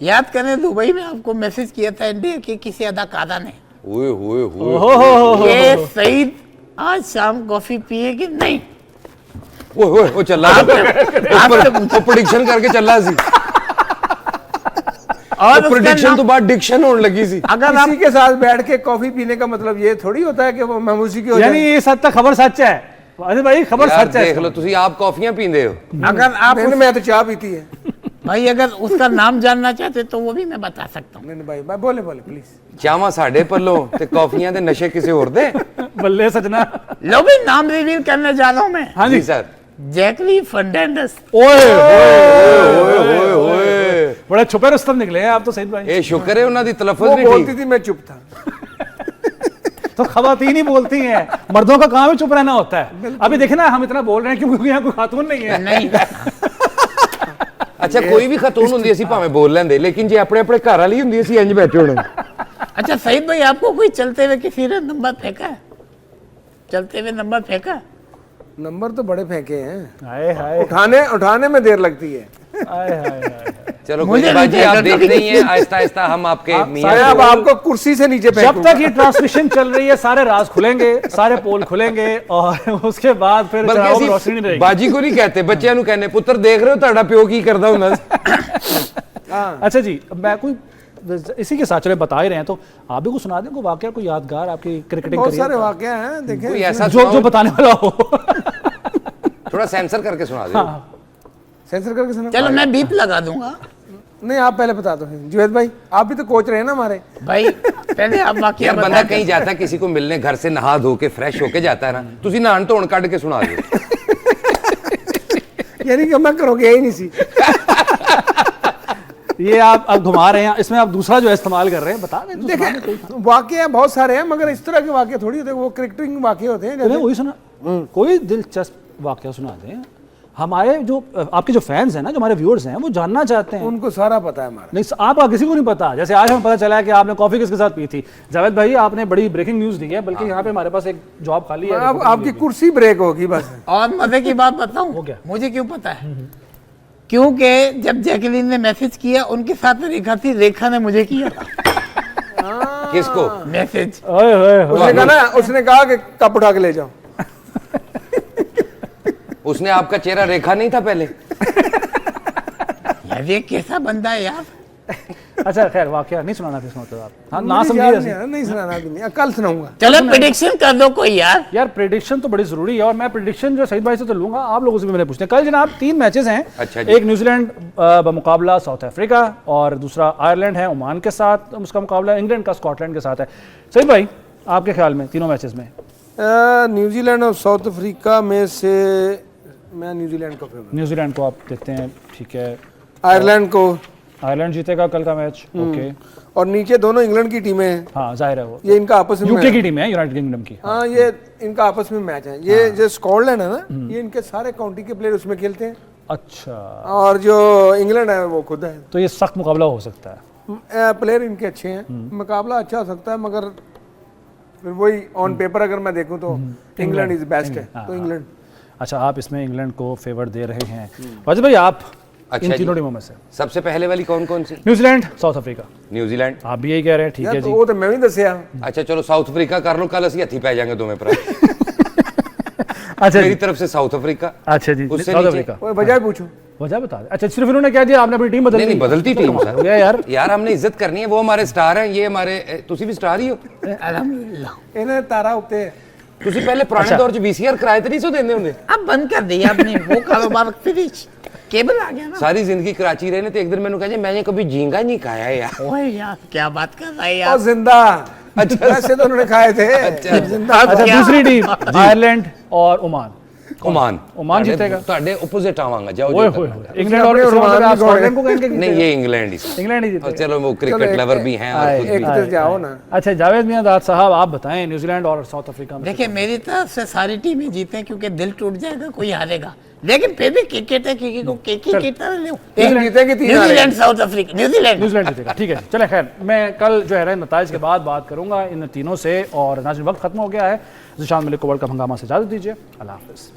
याद करें दुबई में आपको मैसेज किया था इंडिया की किसी अदाकारा ने, ओए होए होए ये सईद आज शाम कॉफी पिए कि नहीं? ओए ओ चल रहा है प्रेडिक्शन करके चल रहा सी और प्रेडिक्शन तो बाद डिक्शन होने लगी सी। अगर किसी के साथ बैठ के कॉफी पीने का मतलब ये थोड़ी होता है कि वो मामूसी की हो यानी जाए। ये सच तक खबर सच है अनिल भाई, खबर यार सच है। देख लो तुसी आप कॉफियां पींदे हो, अगर आप मैं तो चाय पीती है। भाई अगर उसका नाम जानना चाहते तो वो भी मैं बता सकता हूँ। नहीं भाई बोले प्लीज। चावा साडे पल्लो ते कॉफियां दे नशे किसी होर दे। बल्ले सजना। लो भी नाम रिवील करने जा रहा हूँ मैं। हाँ जी जी सर। जैकली फर्नांडिस। ओए ओए ओए बड़े छुपे रुस्तम निकले हैं आप तो सईद भाई। ए शुक्र है उन्हां दी वो तलफ्फुज़ भी बोलती ठीक। थी मैं चुप था। तो खवातीन ही बोलती हैं, मर्दों का काम ही चुप रहना होता है। अभी देखे ना हम इतना बोल रहे हैं क्योंकि यहाँ कोई खातून नहीं है। नहीं अच्छा कोई भी खतून हुंदी असी भाਵੇਂ बोल लेंदे, लेकिन जे अपने अपने घर वाली हुंदी असी इंज बैठे होने। अच्छा सईद भाई आपको कोई चलते हुए किसी ने नंबर फेंका है? चलते हुए नंबर फेंका? नंबर तो बड़े फेंके हैं, हाय हाय उठाने में देर लगती है। हाय हाय। चलो मुझे कोई बाजी नहीं आप कहना देख रही हैं, आहिस्ता आहिस्ता हम आपके मियां मैं अब आपको कुर्सी से नीचे जब फेंकूंगा। तक ये ट्रांसमिशन चल रही है सारे राज खुलेंगे, सारे पोल खुलेंगे और उसके बाद फिर चरागों में रोशनी नहीं बल्कि रहेगी। बाजी को नहीं कहते, बच्चों ਨੂੰ कहने पुत्र देख रहे हो ਤੁਹਾਡਾ ਪਿਓ ਕੀ ਕਰਦਾ ਹੁੰਦਾ। अच्छा जी, मैं कोई इसी के साथ चले बता ही रहे हैं तो आप भी कुछ सुना दें, कोई वाकया कोई यादगार आपकी क्रिकेटिंग बहुत सारे करियर वाकया हैं देखें। कोई ऐसा जो बताने वाला हो। थोड़ा सेंसर करके सुना दो। सेंसर करके सुना। चलो मैं बीप लगा दूंगा। नहीं आप पहले बता दो। जुवेद भाई आप भी तो कोच रहे हैं ना हमारे। भाई पहले आप वाकया यार बता बंदा दो। कहीं जाता है किसी को मिलने, घर से नहा धो के फ्रेश होके जाता है ना, तुसी नहान धोन कट के सुना दो। यानी कि मैं करोगे ही नहीं सी। ये आप अब घुमा रहे हैं, इसमें आप दूसरा जो इस्तेमाल कर रहे हैं, बता दें तो सुना दें कोई। देखें वाकया बहुत सारे हैं मगर इस तरह के वाकये थोड़ी होते हैं, वो क्रिकेटिंग वाकये होते हैं। नहीं जैसे वही सुना, कोई दिलचस्प वाकया सुना दें। हमारे जो आपके जो फैंस हैं ना, जो हमारे व्यूअर्स हैं, वो जानना चाहते हैं। उनको सारा पता है हमारा। नहीं आपका किसी को नहीं पता। जैसे आज हमें पता चला है कि आपने कॉफी किसके साथ पी थी। जावेद भाई आपने बड़ी ब्रेकिंग न्यूज दी है, बल्कि यहाँ पे हमारे पास एक जॉब खाली है। अब आपकी कुर्सी ब्रेक होगी बस। और मजे की बात बताऊं? हो गया। मुझे क्यों पता है? क्योंकि जब जैकलीन ने मैसेज किया उनके साथ में रेखा थी, रेखा ने मुझे किया था किसको? मैसेज। ओए ओए उसने कहा कि कप उठा के ले जाओ। उसने आपका चेहरा रेखा नहीं था पहले? यार ये कैसा बंदा है यार। अच्छा खैर वाकया नहीं सुनाना फिर सुनाते आप। हाँ ना मुझे समझिए याद ऐसे। नहीं आ रहा, नहीं सुनाना अभी नहीं, कल सुनाऊंगा। चलो प्रेडिक्शन कर दो कोई यार। यार प्रेडिक्शन तो बड़ी जरूरी है और मैं प्रेडिक्शन जो सईद भाई से तो लूंगा, आप लोगों से भी मैंने पूछते हैं। कल जनाब 3 मैचेस हैं। अच्छा जी। एक न्यूजीलैंड मुकाबला साउथ अफ्रीका और दूसरा आयरलैंड है ओमान के साथ, उसका मुकाबला इंग्लैंड का स्कॉटलैंड के साथ है। सईद भाई आपके ख्याल में तीनों मैचेस में? न्यूजीलैंड और साउथ अफ्रीका में से मैं न्यूजीलैंड को फेवरेट। न्यूजीलैंड को आप देखते हैं, ठीक है। आयरलैंड को। आयरलैंड जीतेगा कल का मैच, ओके। और नीचे दोनों इंग्लैंड की टीमें हैं। हाँ जाहिर है वो ये इनका आपस में यूके की टीम है, यूनाइटेड किंगडम की। हाँ ये इनका आपस में मैच है। ये जो स्कॉटलैंड है ना, ये इनके सारे काउंटी के प्लेयर उसमें खेलते हैं अच्छा, और जो इंग्लैंड है वो खुद है। तो ये सख्त मुकाबला हो सकता है। प्लेयर इनके अच्छे हैं, मुकाबला अच्छा हो सकता है मगर फिर वही ऑन पेपर अगर मैं देखूं तो इंग्लैंड इज बेस्ट है। तो इंग्लैंड। अच्छा आप इसमें इंग्लैंड को फेवर दे रहे हैं। वाजिद भाई आप अच्छा इन जी। तीनों टीमों में से? सबसे पहले वाली कौन कौन सी? New Zealand South Africa. न्यूजीलैंड। आप भी यही कह रहे हैं, ठीक यार है तो जी। वो तो मैं भी दसिया। अच्छा चलो साउथ अफ्रीका कर लो, कल असि हथी पै जाएंगे दोवें भरा। अच्छा मेरी जी, तरफ से साउथ अफ्रीका। अच्छा जी, उससे साउथ नीचे? अफ्रीका। वो वजह पूछो। वजह बता दें। अच्छा सिर्फ इन्होंने क्या दिया, आपने अपनी टीम बदल नहीं दी? नहीं बदलती टीम हो गया यार। यार हमने इज्जत करनी है, वो हमारे स्टार हैं, ये हमारे तुसी भी स्टार ही हो। अल्हम्दुलिल्लाह। इन्हें तारा उठते तुसी पहले पुराने दौर च वीसीआर किराए ते नहीं सो देंदे हुंदे? अब बंद कर दिया आपने वो कारोबार, फिनिश। केबल आ गया ना। सारी जिंदगी कराची रहे ने, तो एक दिन मैंने कहा मैंने कभी झींगा नहीं खाया यार। ओए यार क्या बात कर रहा है और यार। जिंदा। अच्छा वैसे तो उन्होंने खाए थे। जिंदा। अच्छा क्या? दूसरी टीम आयरलैंड और ओमान। ओमान जीतेगा। ਤੁਹਾਡੇ opposite आवांगा जाओ ओए जो होए करना। होए। इंग्लैंड और ओमान स्कॉटलैंड को कहेंगे कि नहीं ये इंग्लैंड ही इंग्लैंड ही और जीतेगा। चलो वो क्रिकेट लवर भी हैं और खुद एक भी। तो जाओ ना। अच्छा जावेद मियांदाद साहब आप बताएं न्यूजीलैंड और साउथ अफ्रीका में? देखिए मेरी तरफ से सारी टीमें जीते क्योंकि दिल टूट जाएगा कोई हारेगा, लेकिन फिर भी क्रिकेट है, किसी को केकी की तरह लो। तीन जीतेंगे, तीन New Zealand South Africa, New Zealand. New Zealand जीतेगा, ठीक है। चले खैर मैं कल जो है नताइज के बाद बात करूंगा इन तीनों से। और नाज़रीन वक्त खत्म हो गया है। ज़िशान मलिक को वर्ल्ड कप हंगामा से इजाज़त दीजिए। अल्लाह हाफ़िज़।